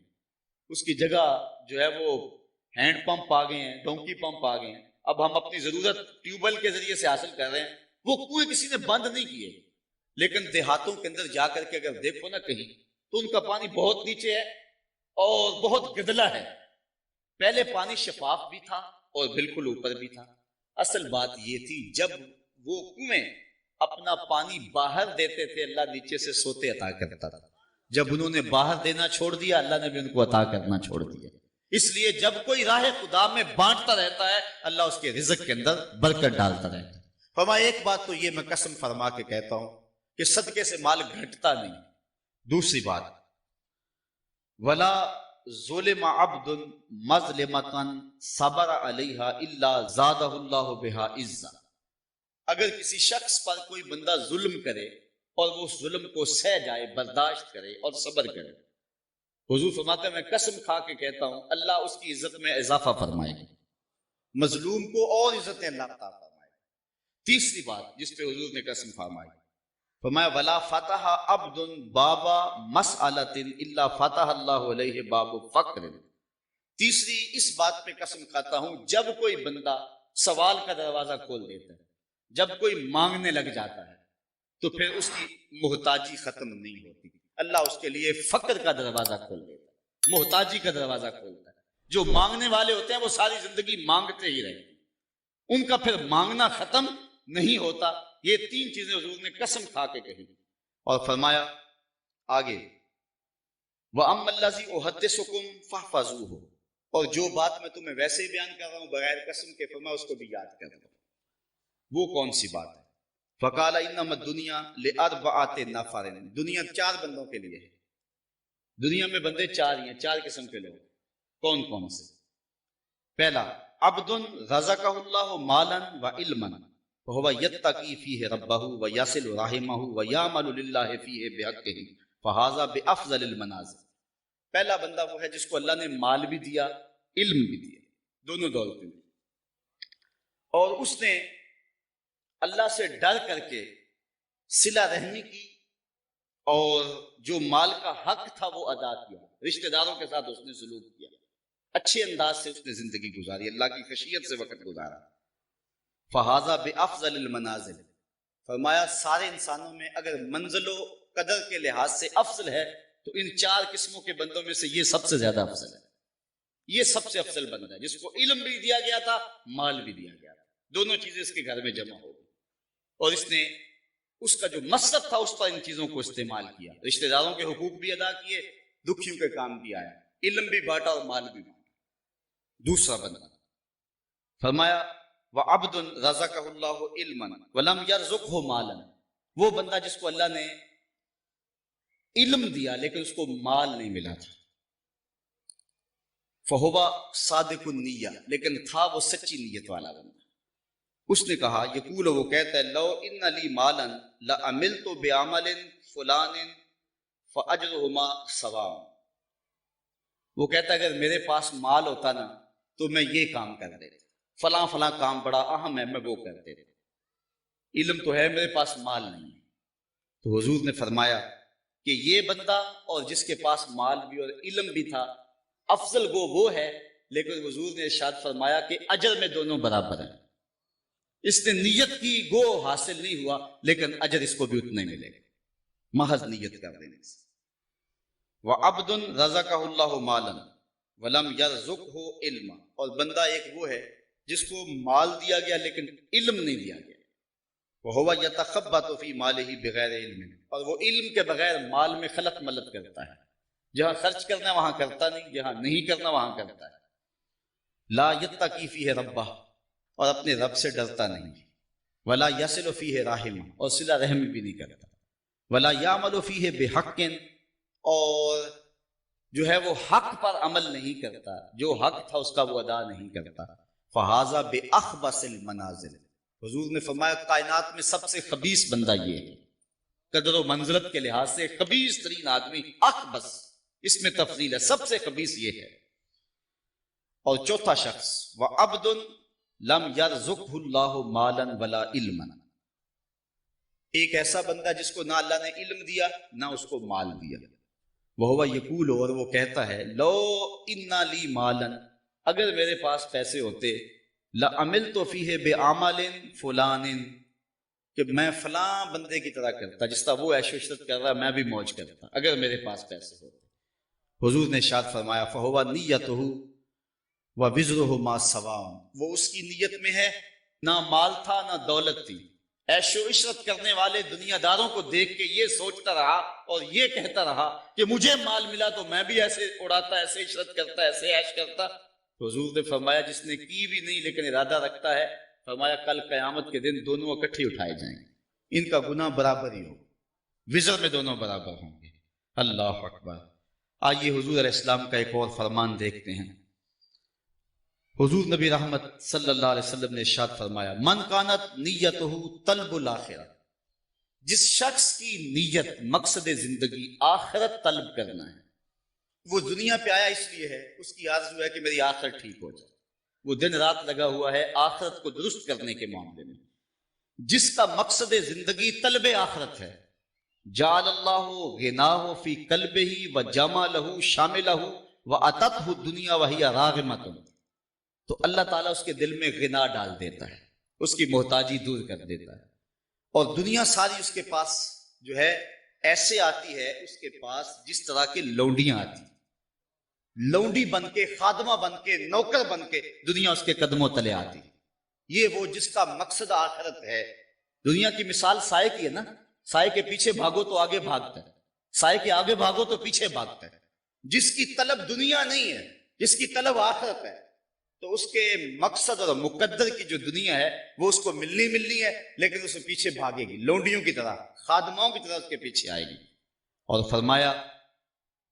اس کی جگہ جو ہے وہ ہینڈ پمپ آ گئے ہیں، ڈونکی پمپ آ گئے ہیں. اب ہم اپنی ضرورت ٹیوب ویل کے ذریعے سے حاصل کر رہے ہیں. وہ کنویں کسی نے بند نہیں کیے، لیکن دیہاتوں کے اندر جا کر کے اگر دیکھو نا کہیں تو ان کا پانی بہت نیچے ہے اور بہت گدلا ہے. پہلے پانی شفاف بھی تھا اور بالکل اوپر بھی تھا. اصل بات یہ تھی جب وہ کنویں اپنا پانی باہر دیتے تھے اللہ نیچے سے سوتے عطا کرتا تھا. جب انہوں نے باہر دینا چھوڑ دیا اللہ نے بھی ان کو عطا کرنا چھوڑ دیا. اس لیے جب کوئی راہ خدا میں بانٹتا رہتا ہے اللہ اس کے رزق کے اندر برکت ڈالتا رہتا ہے. فرمایا ایک بات تو یہ میں قسم فرما کے کہتا ہوں کہ صدقے سے مال گھٹتا نہیں. دوسری بات ولا ظلم عبد مظلمۃ صبر علیہا الا زادہ اللہ بہا عزا. اگر کسی شخص پر کوئی بندہ ظلم کرے اور وہ اس ظلم کو سہ جائے، برداشت کرے اور صبر کرے، حضور فرماتے ہیں میں قسم کھا کے کہتا ہوں اللہ اس کی عزت میں اضافہ فرمائے گا. مظلوم کو اور عزت اللہ عطا فرمائے. تیسری بات جس پہ حضور نے قسم فرمائی فرمایا ولا فتح عبد بابا مسألۃ الا فتح اللہ علیہ باب فقر. تیسری اس بات پہ قسم کھاتا ہوں جب کوئی بندہ سوال کا دروازہ کھول دیتا ہے، جب کوئی مانگنے لگ جاتا ہے تو پھر اس کی محتاجی ختم نہیں ہوتی. اللہ اس کے لیے فقر کا دروازہ کھول دیتا ہے، محتاجی کا دروازہ کھولتا ہے. جو مانگنے والے ہوتے ہیں وہ ساری زندگی مانگتے ہی رہتے ہیں، ان کا پھر مانگنا ختم نہیں ہوتا. یہ تین چیزیں حضور نے قسم کھا کے کہی اور فرمایا آگے وَأَمَّا الَّذِي أُحَدِّثُكُمْ فَاحْفَظُوهُ. اور جو بات میں تمہیں ویسے ہی بیان کر رہا ہوں بغیر قسم کے، فرمایا اس کو بھی یاد کر لو. وہ کون سی بات ہے؟ فَقَالَ إِنَّمَا الدُّنْيَا لِأَرْبَعَةِ نَفَرٍ. دنیا 4 بندوں کے لیے ہے. دنیا میں بندے 4 ہی ہیں، 4 قسم کے لوگ. کون کون سے؟ پہلا عبد رزقہ اللہ مالا وعلما فهو یتقی فیہ ربہ ویصل رحمہ ویعمل للہ فیہ بحقہ فہذا بافضل المنازل. پہلا بندہ وہ ہے جس کو اللہ نے مال بھی دیا، علم بھی دیا، دونوں دولتیں دی، اور اس نے اللہ سے ڈر کر کے صلہ رحمی کی اور جو مال کا حق تھا وہ ادا کیا، رشتہ داروں کے ساتھ اس نے سلوک کیا، اچھے انداز سے اس نے زندگی گزاری، اللہ کی خشیت سے وقت گزارا. فہذا بافضل المنازل. فرمایا سارے انسانوں میں اگر منزل و قدر کے لحاظ سے افضل ہے تو ان 4 قسموں کے بندوں میں سے یہ سب سے زیادہ افضل ہے. یہ سب سے افضل بندہ ہے جس کو علم بھی دیا گیا تھا، مال بھی دیا گیا تھا، دونوں چیزیں اس کے گھر میں جمع ہو گئی اور اس نے اس کا جو مقصد تھا اس پر ان چیزوں کو استعمال کیا، رشتہ داروں کے حقوق بھی ادا کیے، دکھیوں کے کام بھی آیا، علم بھی بانٹا اور مال بھی بانٹا۔ دوسرا بندہ فرمایا وَعَبْدٌ رَزَقَهُ اللَّهُ عِلْمًا وَلَمْ يَرْزُقْهُ مَالًا، وہ بندہ جس کو اللہ نے علم دیا لیکن اس کو مال نہیں ملا تھا، فَهُوَ صَادِقُ النِّيَّةِ، لیکن تھا وہ سچی نیت والا بندہ۔ اس نے کہا یقول، وہ کہتا ہے لو ان لی مالا لعملت بعمل فلان فاجرهما سواء، وہ کہتا ہے اگر میرے پاس مال ہوتا نا تو میں یہ کام کر دیتا، فلاں فلاں کام بڑا اہم ہے میں وہ کر دیتا، علم تو ہے میرے پاس مال نہیں ہے۔ تو حضور نے فرمایا کہ یہ بندہ اور جس کے پاس مال بھی اور علم بھی تھا، افضل گو وہ ہے، لیکن حضور نے ارشاد فرمایا کہ اجر میں دونوں برابر ہیں۔ اس نے نیت کی، گو حاصل نہیں ہوا، لیکن اجر اس کو بھی اتنا ہی ملے گا محض نیت کر دینے سے۔ وَعَبْدٌ رَزَقَهُ اللَّهُ مَالًا وَلَمْ يَرْزُقْهُ عِلْمًا، اور بندہ ایک وہ ہے جس کو مال دیا گیا لیکن علم نہیں دیا گیا، وَهُوَ يَتَخَبَّطُ فِي مَالِهِ بِغَيْرِ عِلْمٍ، اور وہ علم کے بغیر مال میں خلط ملط کرتا ہے، جہاں خرچ کرنا وہاں کرتا نہیں، جہاں نہیں کرنا وہاں کرتا ہے۔ لا يتقي فيه ربه، اور اپنے رب سے ڈرتا نہیں، ولا یصل فیہ رحم، اور صلہ رحم بھی نہیں کرتا، ولا یعمل فیہ بحق، اور جو ہے وہ حق پر عمل نہیں کرتا، جو حق تھا اس کا وہ ادا نہیں کرتا۔ فہذا باخبث المنازل، حضور نے فرمایا کائنات میں سب سے خبیث بندہ یہ ہے، قدر و منزلت کے لحاظ سے خبیث ترین آدمی اخبث، اس میں تفضیل ہے، سب سے خبیث یہ ہے۔ اور چوتھا شخص وعبد لم یرزقہ اللہ مالا ولا علما، ایک ایسا بندہ جس کو نہ اللہ نے علم دیا نہ اس کو مال دیا، وہو یقول، اور وہ کہتا ہے لو ان لی مالا، اگر میرے پاس پیسے ہوتے، لعملت فیہ بعمل فلان، کہ میں فلاں بندے کی طرح کرتا جس طرح وہ عیش و عشرت کر رہا میں بھی موج کرتا اگر میرے پاس پیسے ہوتے۔ حضور نے ارشاد فرمایا فہو نیتہ وَوِزْرُهُ مَا سَوَاءٌ، وہ اس کی نیت میں ہے، نہ مال تھا نہ دولت تھی، عیش و عشرت کرنے والے دنیا داروں کو دیکھ کے یہ سوچتا رہا اور یہ کہتا رہا کہ مجھے مال ملا تو میں بھی ایسے اڑاتا، ایسے عشرت کرتا، ایسے عیش کرتا۔ تو حضور نے فرمایا جس نے کی بھی نہیں لیکن ارادہ رکھتا ہے، فرمایا کل قیامت کے دن دونوں اکٹھے اٹھائے جائیں گے، ان کا گناہ برابر ہی ہوگا، وزر میں دونوں برابر ہوں گے۔ اللہ اکبر۔ آئیے حضور علیہ السلام کا ایک اور فرمان دیکھتے ہیں۔ حضور نبی رحمت صلی اللہ علیہ وسلم نے ارشاد فرمایا من کانت نیتہ طلب الاخرہ، جس شخص کی نیت مقصد زندگی آخرت طلب کرنا ہے، وہ دنیا پہ آیا اس لیے ہے، اس کی آرزو ہے کہ میری آخرت ٹھیک ہو جائے، وہ دن رات لگا ہوا ہے آخرت کو درست کرنے کے معاملے میں۔ جس کا مقصد زندگی طلب آخرت ہے، جعل اللہ غناہ فی قلبہ وجمالہ شاملہ واتتہ الدنیا وہی راغمۃ، تو اللہ تعالیٰ اس کے دل میں غنا ڈال دیتا ہے، اس کی محتاجی دور کر دیتا ہے، اور دنیا ساری اس کے پاس جو ہے ایسے آتی ہے، اس کے پاس جس طرح کی لونڈیاں آتی، لونڈی بن کے، خادمہ بن کے، نوکر بن کے دنیا اس کے قدموں تلے آتی۔ یہ وہ جس کا مقصد آخرت ہے۔ دنیا کی مثال سائے کی ہے نا، سائے کے پیچھے بھاگو تو آگے بھاگتا ہے، سائے کے آگے بھاگو تو پیچھے بھاگتا ہے۔ جس کی طلب دنیا نہیں ہے، جس کی طلب آخرت ہے، تو اس کے مقصد اور مقدر کی جو دنیا ہے وہ اس کو ملنی ہے، لیکن اس کے پیچھے بھاگے گی، لونڈیوں کی طرح، خادماؤں کی طرح اس کے پیچھے آئے گی۔ اور فرمایا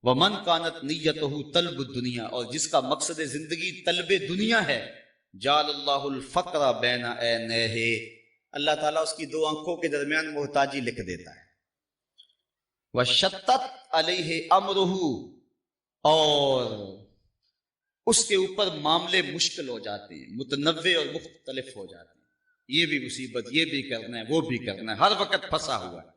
ومن کانت نیتہ طلب الدنیا، اور جس کا مقصد زندگی طلب دنیا ہے، جعل اللہ الفقر بین عینیہ، اللہ تعالیٰ اس کی دو آنکھوں کے درمیان محتاجی لکھ دیتا ہے۔ وشتت علیہ امرہ، اور اس کے اوپر معاملے مشکل ہو جاتے ہیں، متنوع اور مختلف ہو جاتے ہیں، یہ بھی مصیبت، یہ بھی کرنا ہے، وہ بھی کرنا ہے، ہر وقت پھنسا ہوا ہے۔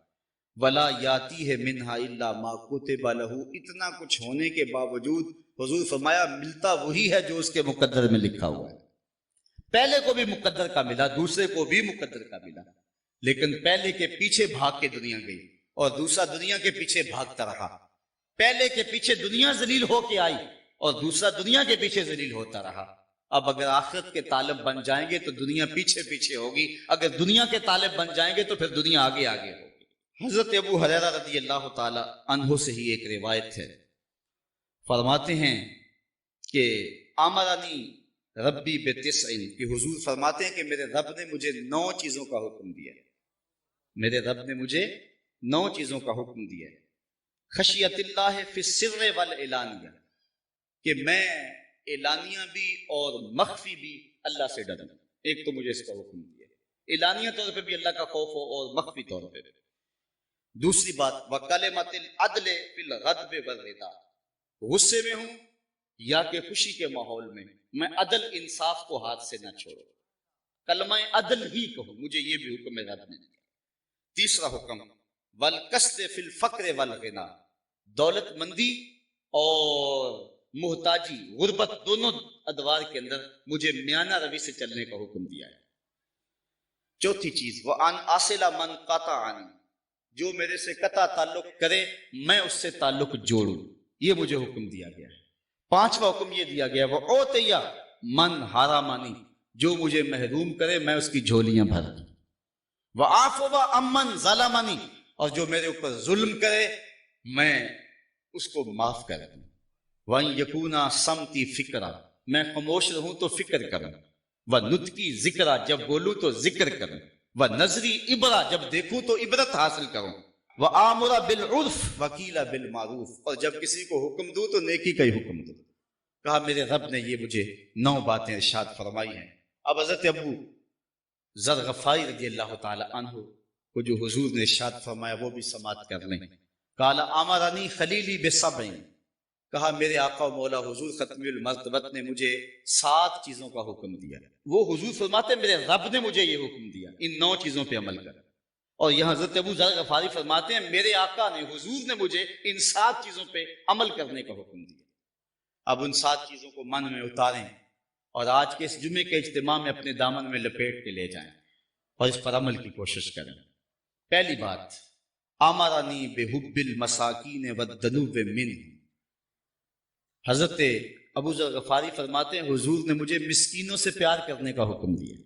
ولا یاتیہ منہا الا ما کتب لہ، اتنا کچھ ہونے کے باوجود حضور فرمایا ملتا وہی ہے جو اس کے مقدر میں لکھا ہوا ہے۔ پہلے کو بھی مقدر کا ملا، دوسرے کو بھی مقدر کا ملا، لیکن پہلے کے پیچھے بھاگ کے دنیا گئی اور دوسرا دنیا کے پیچھے بھاگتا رہا۔ پہلے کے پیچھے دنیا ذلیل ہو کے آئی اور دوسرا دنیا کے پیچھے ذلیل ہوتا رہا۔ اب اگر آخرت کے طالب بن جائیں گے تو دنیا پیچھے پیچھے ہوگی، اگر دنیا کے طالب بن جائیں گے تو پھر دنیا آگے آگے ہوگی۔ حضرت ابو ہریرہ رضی اللہ تعالی عنہ سے ہی ایک روایت ہے، فرماتے ہیں کہ امرنی ربی بتسع، کہ حضور فرماتے ہیں کہ میرے رب نے مجھے 9 چیزوں کا حکم دیا ہے، میرے رب نے مجھے 9 چیزوں کا حکم دیا ہے۔ خشیت اللہ فی السر والعلانیہ، کہ میں اعلانیہ بھی اور مخفی بھی اللہ سے ڈروں، ایک تو مجھے اس کا حکم دیا ہے، اعلانیہ طور پہ بھی اللہ کا خوف ہو اور مخفی طور پہ بھی۔ دوسری بات وکلمۃ العدل فی الغضب والرضا، غصے میں ہوں یا کہ خوشی کے ماحول میں عدل انصاف کو ہاتھ سے نہ چھوڑوں، کلمہ عدل ہی کہوں، مجھے یہ بھی حکم رب نے دیا۔ تیسرا حکم والقصد فی الفقر والغنا، دولت مندی اور محتاجی غربت دونوں ادوار کے اندر مجھے میانہ روی سے چلنے کا حکم دیا ہے۔ چوتھی چیز وان اصل من قطعنی، جو میرے سے قطع تعلق کرے میں اس سے تعلق جوڑوں، یہ مجھے حکم دیا گیا ہے۔ پانچواں حکم یہ دیا گیا وہ اوتیا من حرامانی، جو مجھے محروم کرے میں اس کی جھولیاں بھر دوں، وعفو عمن ظلمنی، اور جو میرے اوپر ظلم کرے میں اس کو معاف کر دوں، وَإِن يَكُونَ صَمْتِي فِكْرًا، میں خاموش رہوں تو فکر کروں، وَنُطْقِي ذِكْرًا، جب بولوں تو ذکر کروں، وَنَظْرِي عِبْرًا، جب دیکھوں تو عبرت حاصل کروں، وَآمُرَ بِالْعُرْفِ وَقِيلَ بِالْمَعْرُوفِ، اور جب کسی کو حکم دوں تو نیکی کا ہی حکم دوں۔ کہا میرے رب نے یہ مجھے 9 باتیں ارشاد فرمائی ہیں۔ اب حضرت ابو ذر غفاری رضی اللہ تعالی عنہ کو جو حضور نے ارشاد فرمایا وہ بھی سماعت کر لیں۔ قال امرنی خلیلی بسبع، کہا میرے آقا و مولا حضور ختم المرتبت نے مجھے 7 چیزوں کا حکم دیا۔ وہ حضور فرماتے میرے رب نے مجھے یہ حکم دیا ان 9 چیزوں پہ عمل کر، اور یہاں حضرت ابو ذر غفاری فرماتے ہیں میرے آقا نے حضور نے مجھے ان 7 چیزوں پہ عمل کرنے کا حکم دیا۔ اب ان 7 چیزوں کو من میں اتاریں اور آج کے اس جمعے کے اجتماع میں اپنے دامن میں لپیٹ کے لے جائیں اور اس پر عمل کی کوشش کریں۔ پہلی بات امرنی بحب المساکین والدنو منہ، حضرت ابو ذر غفاری فرماتے ہیں حضور نے مجھے مسکینوں سے پیار کرنے کا حکم دیا،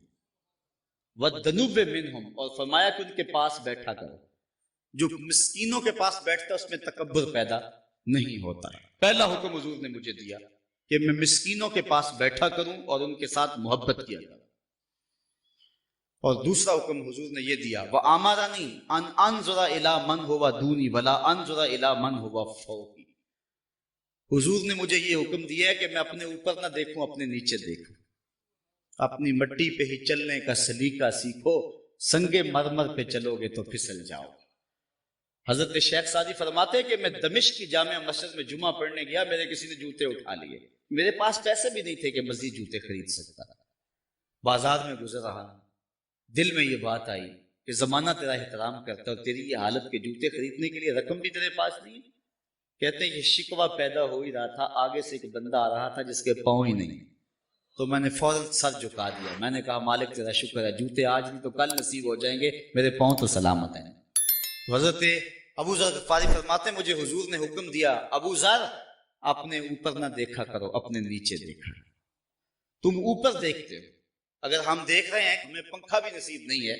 والدنو منہم، اور فرمایا کہ ان کے پاس بیٹھا کرو، جو مسکینوں کے پاس بیٹھتا اس میں تکبر پیدا نہیں ہوتا ہے۔ پہلا حکم حضور نے مجھے دیا کہ میں مسکینوں کے پاس بیٹھا کروں اور ان کے ساتھ محبت کیا کروں، اور دوسرا حکم حضور نے یہ دیا وَآمَرَنِي أَنْ أَنْظُرَ إِلَىٰ مَنْ هُوَ دُونِي وَلَا أَنْظُرَ إِلَىٰ مَنْ هُوَ فَوْقِي، حضور نے مجھے یہ حکم دیا ہے کہ میں اپنے اوپر نہ دیکھوں اپنے نیچے دیکھوں، اپنی مٹی پہ ہی چلنے کا سلیقہ سیکھو، سنگ مرمر پہ چلو گے تو پھسل جاؤ۔ حضرت شیخ سعدی فرماتے ہیں کہ میں دمشق کی جامع مسجد میں جمعہ پڑھنے گیا، میرے کسی نے جوتے اٹھا لیے، میرے پاس پیسے بھی نہیں تھے کہ مزید جوتے خرید سکتا، بازار میں گزر رہا ہوں، دل میں یہ بات آئی کہ زمانہ تیرا احترام کرتا اور تیری یہ حالت کے جوتے خریدنے کے لیے رقم بھی تیرے پاس نہیں۔ کہتے ہیں یہ شکوہ پیدا ہو ہی رہا تھا، آگے سے ایک بندہ آ رہا تھا جس کے پاؤں ہی نہیں، تو میں نے فوراً سر جھکا دیا، میں نے کہا مالک تیرا شکر ہے، جوتے آج نہیں تو کل نصیب ہو جائیں گے، میرے پاؤں تو سلامت ہیں۔ حضرت ابو ذر غفاری فرماتے ہیں مجھے حضور نے حکم دیا ابو ذر اپنے اوپر نہ دیکھا کرو، اپنے نیچے دیکھا، تم اوپر دیکھتے ہو، اگر ہم دیکھ رہے ہیں ہمیں پنکھا بھی نصیب نہیں ہے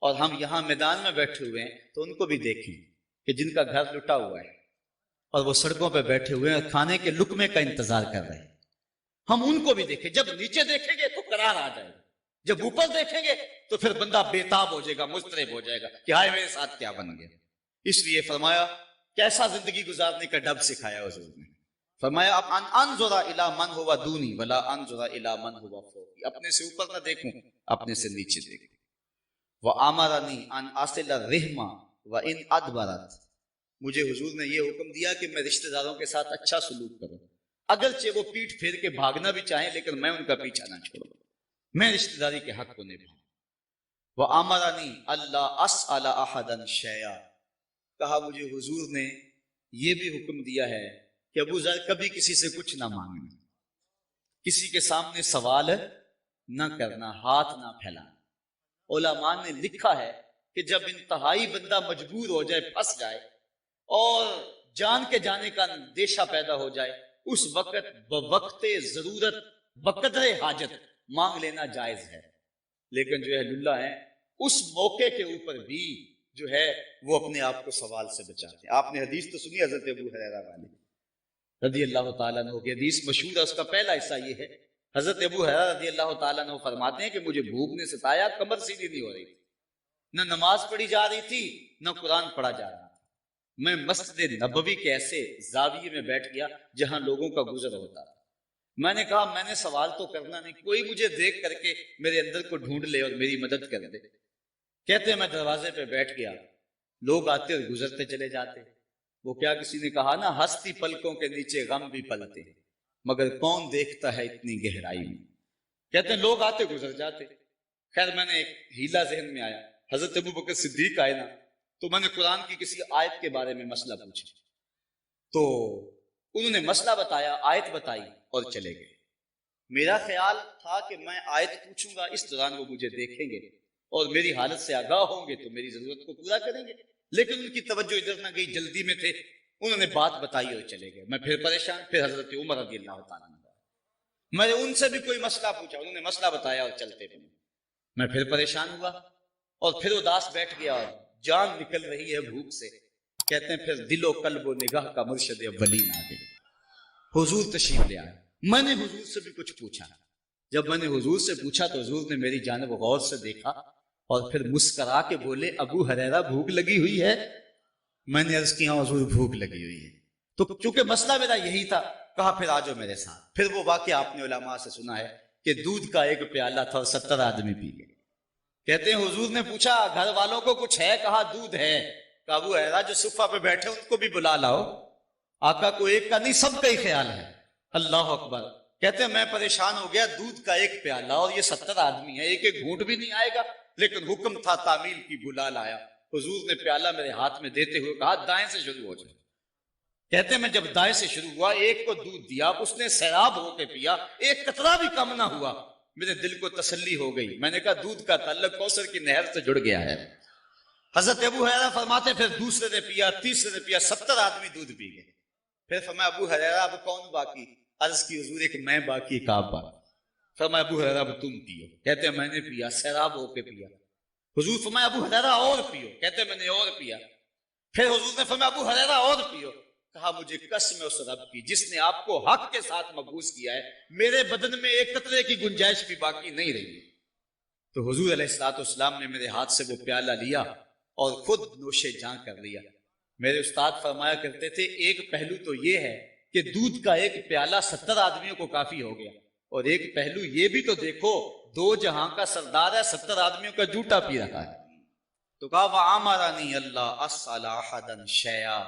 اور ہم یہاں میدان میں بیٹھے ہوئے ہیں تو ان کو بھی دیکھیں کہ جن کا گھر لٹا ہوا ہے اور وہ سڑکوں پہ بیٹھے ہوئے ہیں کھانے کے لقمے کا انتظار کر رہے ہیں، ہم ان کو بھی دیکھیں۔ جب نیچے دیکھیں گے تو قرار آ جائے گا، جب اوپر دیکھیں گے تو پھر بندہ بےتاب ہو جائے گا، مضطرب ہو جائے گا کہ ہائے میرے ساتھ کیا بن گیا۔ اس لیے فرمایا کیسا زندگی گزارنے کا ڈب سکھایا حضور نے، فرمایا اب انظر الی من هو دونی ولا انظر الی من هو فوقی، اپنے سے اوپر نہ دیکھوں اپنے سے نیچے دیکھوں۔ وامرنی ان اصل الرحم وان ادبرت، مجھے حضور نے یہ حکم دیا کہ میں رشتہ داروں کے ساتھ اچھا سلوک کروں، اگرچہ وہ پیٹھ پھیر کے بھاگنا بھی چاہیں لیکن میں ان کا پیچھا نہ چھوڑوں، میں رشتہ داری کے حق کو نبھاؤں۔ وامرنی الا اسال احدا شیئا، کہا مجھے حضور نے یہ بھی حکم دیا ہے کہ ابو ذر کبھی کسی سے کچھ نہ مانگنا، کسی کے سامنے سوال نہ کرنا، ہاتھ نہ پھیلانا۔ علماء نے لکھا ہے کہ جب انتہائی بندہ مجبور ہو جائے، پھنس جائے اور جان کے جانے کا اندیشہ پیدا ہو جائے، اس وقت بوقت ضرورت بقدر حاجت مانگ لینا جائز ہے، لیکن جو اہل اللہ ہیں اس موقع کے اوپر بھی جو ہے وہ اپنے آپ کو سوال سے بچاتے ہیں۔ آپ نے حدیث تو سنی حضرت ابو ہریرہ والی رضی اللہ تعالیٰ عنہ کی حدیث مشہور ہے، اس کا پہلا حصہ یہ ہے، حضرت ابو ہریرہ رضی اللہ تعالیٰ عنہ فرماتے ہیں کہ مجھے بھوک نے ستایا، کمر سیدھی نہیں ہو رہی تھی، نہ نماز پڑھی جا رہی تھی نہ قرآن پڑھا جا رہا تھا، میں مسجد نبوی کے ایسے زاویے میں بیٹھ گیا جہاں لوگوں کا گزر ہوتا تھا۔ میں نے کہا میں نے سوال تو کرنا نہیں، کوئی مجھے دیکھ کر کے میرے اندر کو ڈھونڈ لے اور میری مدد کر دے۔ کہتے ہیں میں دروازے پہ بیٹھ گیا، لوگ آتے اور گزرتے چلے جاتے۔ وہ کیا کسی نے کہا نا، ہستی پلکوں کے نیچے غم بھی پلتے ہیں مگر کون دیکھتا ہے اتنی گہرائی میں۔ کہتے ہیں لوگ آتے گزر جاتے۔ خیر میں نے ایک ہیلا ذہن میں آیا، حضرت ابو بکر صدیق آئے نا، تو میں نے قرآن کی کسی آیت کے بارے میں مسئلہ پوچھا، تو انہوں نے مسئلہ بتایا، آیت بتائی اور چلے گئے۔ میرا خیال تھا کہ میں آیت پوچھوں گا، اس دوران وہ مجھے دیکھیں گے اور میری حالت سے آگاہ ہوں گے تو میری ضرورت کو پورا کریں گے، لیکن ان کی توجہ ادھر نہ گئی، جلدی میں تھے، انہوں نے بات بتائی اور چلے گئے۔ میں پھر پریشان، پھر حضرت عمر رضی اللہ تعالیٰ عنہ، میں نے ان سے بھی کوئی مسئلہ پوچھا، انہوں نے مسئلہ بتایا اور چلتے بنے۔ میں پھر پریشان ہوا اور پھر اداس بیٹھ گیا اور جان نکل رہی ہے بھوک سے۔ کہتے ہیں پھر دل و قلب و نگاہ کا مرشد اولین آ گئے، حضور تشریف لے آئے۔ میں نے حضور سے بھی کچھ پوچھا، جب میں نے حضور سے پوچھا تو حضور نے میری جانب غور سے دیکھا اور پھر مسکرا کے بولے ابو ہریرہ بھوک لگی ہوئی ہے؟ میں نے عرض کیا حضور بھوک لگی ہوئی ہے۔ تو چونکہ مسئلہ میرا یہی تھا، کہا پھر آ جاؤ میرے ساتھ۔ پھر وہ واقعہ آپ نے علماء سے سنا ہے کہ دودھ کا ایک پیالہ تھا اور 70 آدمی پی گئے۔ کہتے ہیں حضور نے پوچھا گھر والوں کو کچھ ہے؟ کہا دودھ ہے۔ کہا ابو ہریرہ جو صفہ پہ بیٹھے ان کو بھی بلا لاؤ۔ آقا کو ایک کا نہیں سب کا ہی خیال ہے۔ اللہ اکبر۔ کہتے ہیں میں پریشان ہو گیا، دودھ کا ایک پیالہ اور یہ 70 آدمی ہے، ایک ایک گھونٹ بھی نہیں آئے گا، لیکن حکم تھا تعمیل کی، بلا لایا۔ حضور نے پیالہ میرے ہاتھ میں دیتے ہوئے کہا دائیں سے شروع ہو جائے۔ کہتے ہیں میں جب دائیں سے شروع ہوا، ایک کو دودھ دیا، اس نے سیراب ہو کے پیا، ایک قطرہ بھی کم نہ ہوا۔ میرے دل کو تسلی ہو گئی، میں نے کہا دودھ کا تعلق کوثر کی نہر سے جڑ گیا ہے۔ حضرت ابو ہریرہ فرماتے پھر دوسرے نے پیا، تیسرے نے پیا، 70 آدمی دودھ پی گئے۔ پھر فرمایا ابو ہریرہ اب کون باقی؟ عرض کی حضور ایک میں باقی، ایک آپ باقی۔ فرمایا ابو ہریرہ اب تم پیو۔ کہتے ہیں میں نے پیا، سیراب ہو کے پیا۔ حضور فرمایا ابو ہریرہ اور پیو۔ کہتے ہیں میں نے اور پیا۔ پھر حضور نے فرمایا ابو ہریرہ اور پیو۔ کہا مجھے قسم ہے اس رب کی جس نے آپ کو حق کے ساتھ مبعوث کیا ہے، میرے بدن میں ایک قطرے کی گنجائش بھی باقی نہیں رہی۔ تو حضور علیہ الصلوۃ والسلام نے میرے ہاتھ سے وہ پیالہ لیا اور خود نوش جاں کر لیا۔ میرے استاد فرمایا کرتے تھے ایک پہلو تو یہ ہے کہ دودھ کا ایک پیالہ 70 آدمیوں کو کافی ہو گیا، اور ایک پہلو یہ بھی تو دیکھو دو جہاں کا سردار ہے، 70 آدمیوں کا جوٹا پی رہا ہے۔ تو کہا وَآمَرَنِي اللَّهُ أَسْأَلَ أَحَدًا شَيْئًا،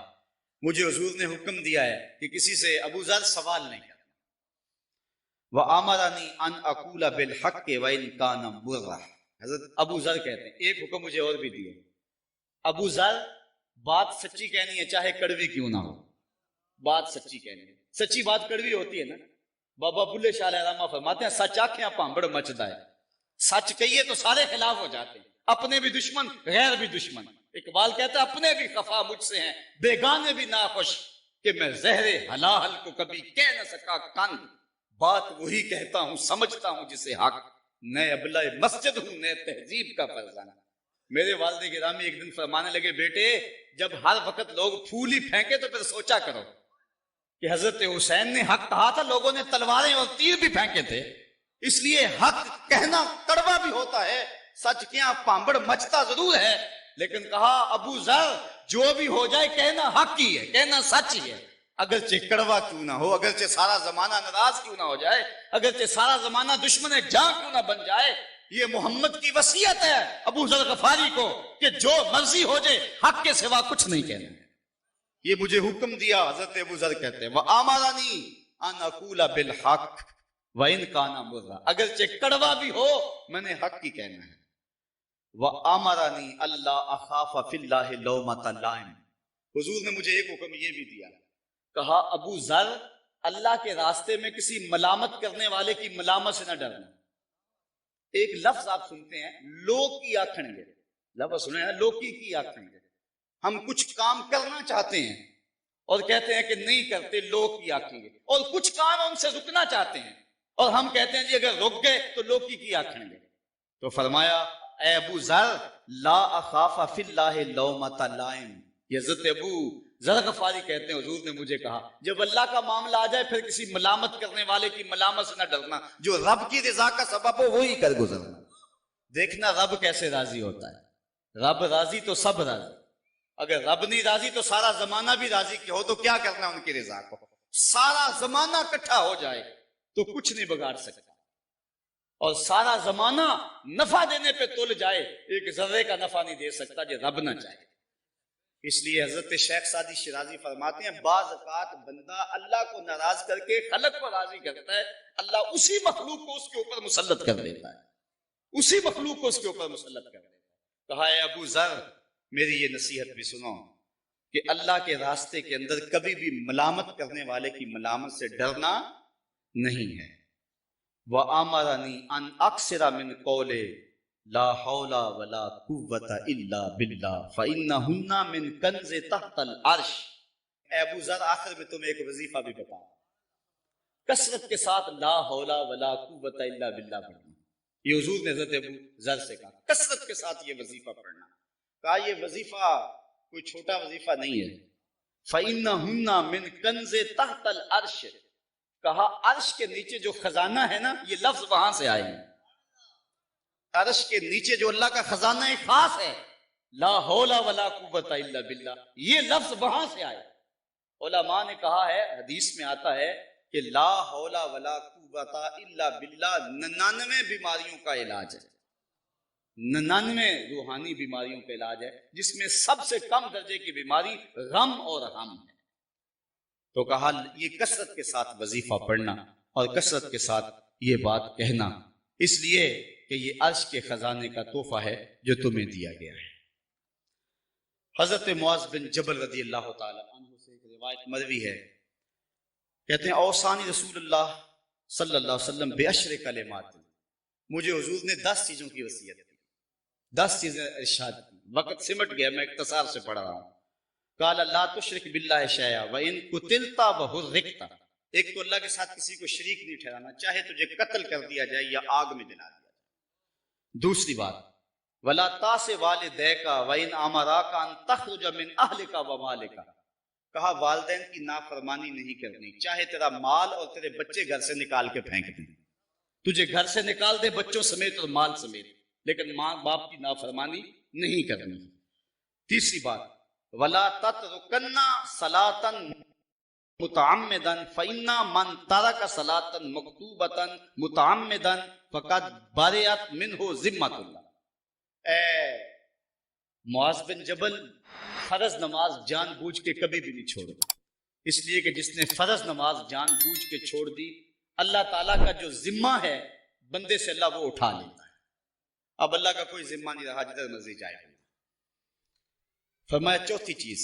مجھے حضور نے حکم دیا ہے کہ کسی سے ابو ذر سوال نہیں کرنا۔ وَآمَرَنِي أَنْ أَقُولَ بِالْحَقِّ وَإِنْ كَانَ مُرًّا، حضرت ابو ذر کہتے ہیں ایک حکم مجھے اور بھی دیا، ابو ذر بات سچی کہنی ہے چاہے کڑوی کیوں نہ ہو، بات سچی کہنی ہے۔ سچی بات کڑوی ہوتی ہے نا، بابا بلے شاہ علیہ رحمہ فرماتے ہیں سچ آنکھیں پانبڑ مچدا ہے، سچ کہیے تو سارے خلاف ہو جاتے ہیں، اپنے بھی دشمن غیر بھی دشمن۔ اقبال کہتا ہے اپنے بھی خفا مجھ سے ہیں، بیگانے بھی ناخوش، کہ میں زہر حلال کو کبھی کہہ نہ سکا کند، بات وہی کہتا ہوں سمجھتا ہوں جسے حق، نئے ابلہ مسجد ہوں نئے تہذیب کا فرزانہ۔ میرے والد گرامی ایک دن فرمانے لگے بیٹے جب ہر وقت لوگ پھول ہی پھینکے تو پھر سوچا کرو کہ حضرت حسین نے حق کہا تھا، لوگوں نے تلواریں اور تیر بھی پھینکے تھے، اس لیے حق کہنا کڑوا بھی ہوتا ہے، سچ کیا پانبڑ مچتا ضرور ہے، لیکن کہا ابو ذر جو بھی ہو جائے کہنا حق ہی ہے، کہنا سچ ہی ہے، اگرچہ کڑوا کیوں نہ ہو، اگرچہ سارا زمانہ ناراض کیوں نہ ہو جائے، اگرچہ سارا زمانہ دشمن جاں کیوں نہ بن جائے۔ یہ محمد کی وصیت ہے ابو ذر غفاری کو کہ جو مرضی ہو جائے حق کے سوا کچھ نہیں کہنا۔ یہ مجھے حکم دیا، حضرت ابو ذر کہتے ہیں وَآمَرَنِي أَنْ أَقُولَ بِالْحَقِّ وَإِنْ كَانَ مُرًّا، اگرچہ کڑوا بھی ہو میں نے حق ہی کہنا ہے۔ وَآمَرَنِي أَلَّا أَخَافَ فِي اللَّهِ لَوْمَةَ لَائِمٍ، حضور نے مجھے ایک حکم یہ بھی دیا، کہا ابو ذر اللہ کے راستے میں کسی ملامت کرنے والے کی ملامت سے نہ ڈرنا۔ ایک لفظ آپ سنتے ہیں لوگ کی آکھن گے، لفظ سنے ہیں لوکی کی آکھن گے، ہم کچھ کام کرنا چاہتے ہیں اور کہتے ہیں کہ نہیں کرتے، لوگ کی آکھیں گے، اور کچھ کام ہم سے رکنا چاہتے ہیں اور ہم کہتے ہیں جی اگر رک گئے تو لوگ کی آکھیں گے. تو فرمایا اے ابو ذر لا اخاف فی اللہ لومۃ لائم. یہ حضرت ابو ذر غفاری کہتے ہیں حضور نے مجھے کہا جب اللہ کا معاملہ آ جائے پھر کسی ملامت کرنے والے کی ملامت سے نہ ڈرنا، جو رب کی رضا کا سبب ہو وہی کر گزرنا. دیکھنا رب کیسے راضی ہوتا ہے. رب راضی تو سب راضی. اگر رب نہیں راضی تو سارا زمانہ بھی راضی کہ ہو تو کیا کرنا ان کی رضا کو. سارا زمانہ اکٹھا ہو جائے تو کچھ نہیں بگاڑ سکتا، اور سارا زمانہ نفع دینے پہ تل جائے ایک ذرے کا نفع نہیں دے سکتا جو رب نہ چاہے. اس لیے حضرت شیخ سعدی شیرازی فرماتے ہیں بعض اوقات بندہ اللہ کو ناراض کر کے خلق کو راضی کرتا ہے، اللہ اسی مخلوق کو اس کے اوپر مسلط کر دیتا ہے، اسی مخلوق کو اس کے اوپر مسلط کر دیتا ہے. کہا ہے ابو ذر میری یہ نصیحت بھی سنو کہ اللہ کے راستے کے اندر کبھی بھی ملامت کرنے والے کی ملامت سے ڈرنا نہیں ہے. وَآمَرَنِي أَنْ أَكْثِرَ مِنْ قَوْلِ لَا حَوْلَ وَلَا قُوَّةَ إِلَّا بِاللَّهِ فَإِنَّهُنَّ مِنْ كَنْزِ تَحْتَ الْعَرْشِ. اے ابو ذر آخر میں تمہیں ایک وظیفہ بھی بتا، کثرت کے ساتھ لا حول ولا قوت الا باللہ پڑھنا. یہ حضور نے حضرت ابو ذر سے کہا کثرت کے ساتھ یہ وظیفہ پڑھنا. کہا یہ وظیفہ کوئی چھوٹا وظیفہ نہیں ہے. فَإِنَّهُنَّ مِنْ كَنْزِ تَحْتَ الْعَرْشِ. کہا عرش کے نیچے جو خزانہ ہے نا، یہ لفظ وہاں سے آئے ہیں. عرش کے نیچے جو اللہ کا خزانہ خاص ہے لا حول ولا قوت الا باللہ، یہ لفظ وہاں سے آئے. علماء نے کہا ہے حدیث میں آتا ہے کہ لا حول ولا قوت الا باللہ 99 بیماریوں کا علاج ہے، 99 روحانی بیماریوں کا علاج ہے، جس میں سب سے کم درجے کی بیماری غم اور ہم ہے. تو کہا یہ کثرت کے ساتھ وظیفہ پڑھنا اور کثرت کے ساتھ یہ بات کہنا، اس لیے کہ یہ عرش کے خزانے کا تحفہ ہے جو تمہیں دیا گیا ہے. حضرت معاذ بن جبل رضی اللہ تعالی عنہ سے ایک روایت مروی ہے، کہتے ہیں اوصانی رسول اللہ صلی اللہ علیہ وسلم بعشر کلمات. مجھے حضور نے 10 چیزوں کی وصیت کی، 10 چیزیں ارشاد کی. وقت سمٹ گیا، میں اختصار سے پڑھ رہا ہوں. قال لا تشرک باللہ شیئا وان قتلت وحرقت. ایک تو اللہ کے ساتھ کسی کو شریک نہیں ٹھہرانا، چاہے تجھے قتل کر دیا جائے یا آگ میں جلا دیا جائے. دوسری بات ولا تاس والدیک وان امراک ان تخرج من اہلک ومالک. کہا والدین کی نافرمانی نہیں کرنی، چاہے تیرا مال اور تیرے بچے گھر سے نکال کے پھینک دیں، تجھے گھر سے نکال دے بچوں سمیت اور مال سمیت، لیکن ماں باپ کی نافرمانی نہیں کرنی. تیسری بات ولا تترکن صلاۃ متعمدا فإن من ترک صلاۃ مکتوبۃ متعمدا فقد برئت منہ ذمۃ اللہ. اے معاذ بن جبل فرض نماز جان بوجھ کے کبھی بھی نہیں چھوڑو، اس لیے کہ جس نے فرض نماز جان بوجھ کے چھوڑ دی اللہ تعالیٰ کا جو ذمہ ہے بندے سے اللہ وہ اٹھا لیتا ہے. اب اللہ کا کوئی ذمہ نہیں رہا، جدھر مرضی جائے. فرمایا چوتھی چیز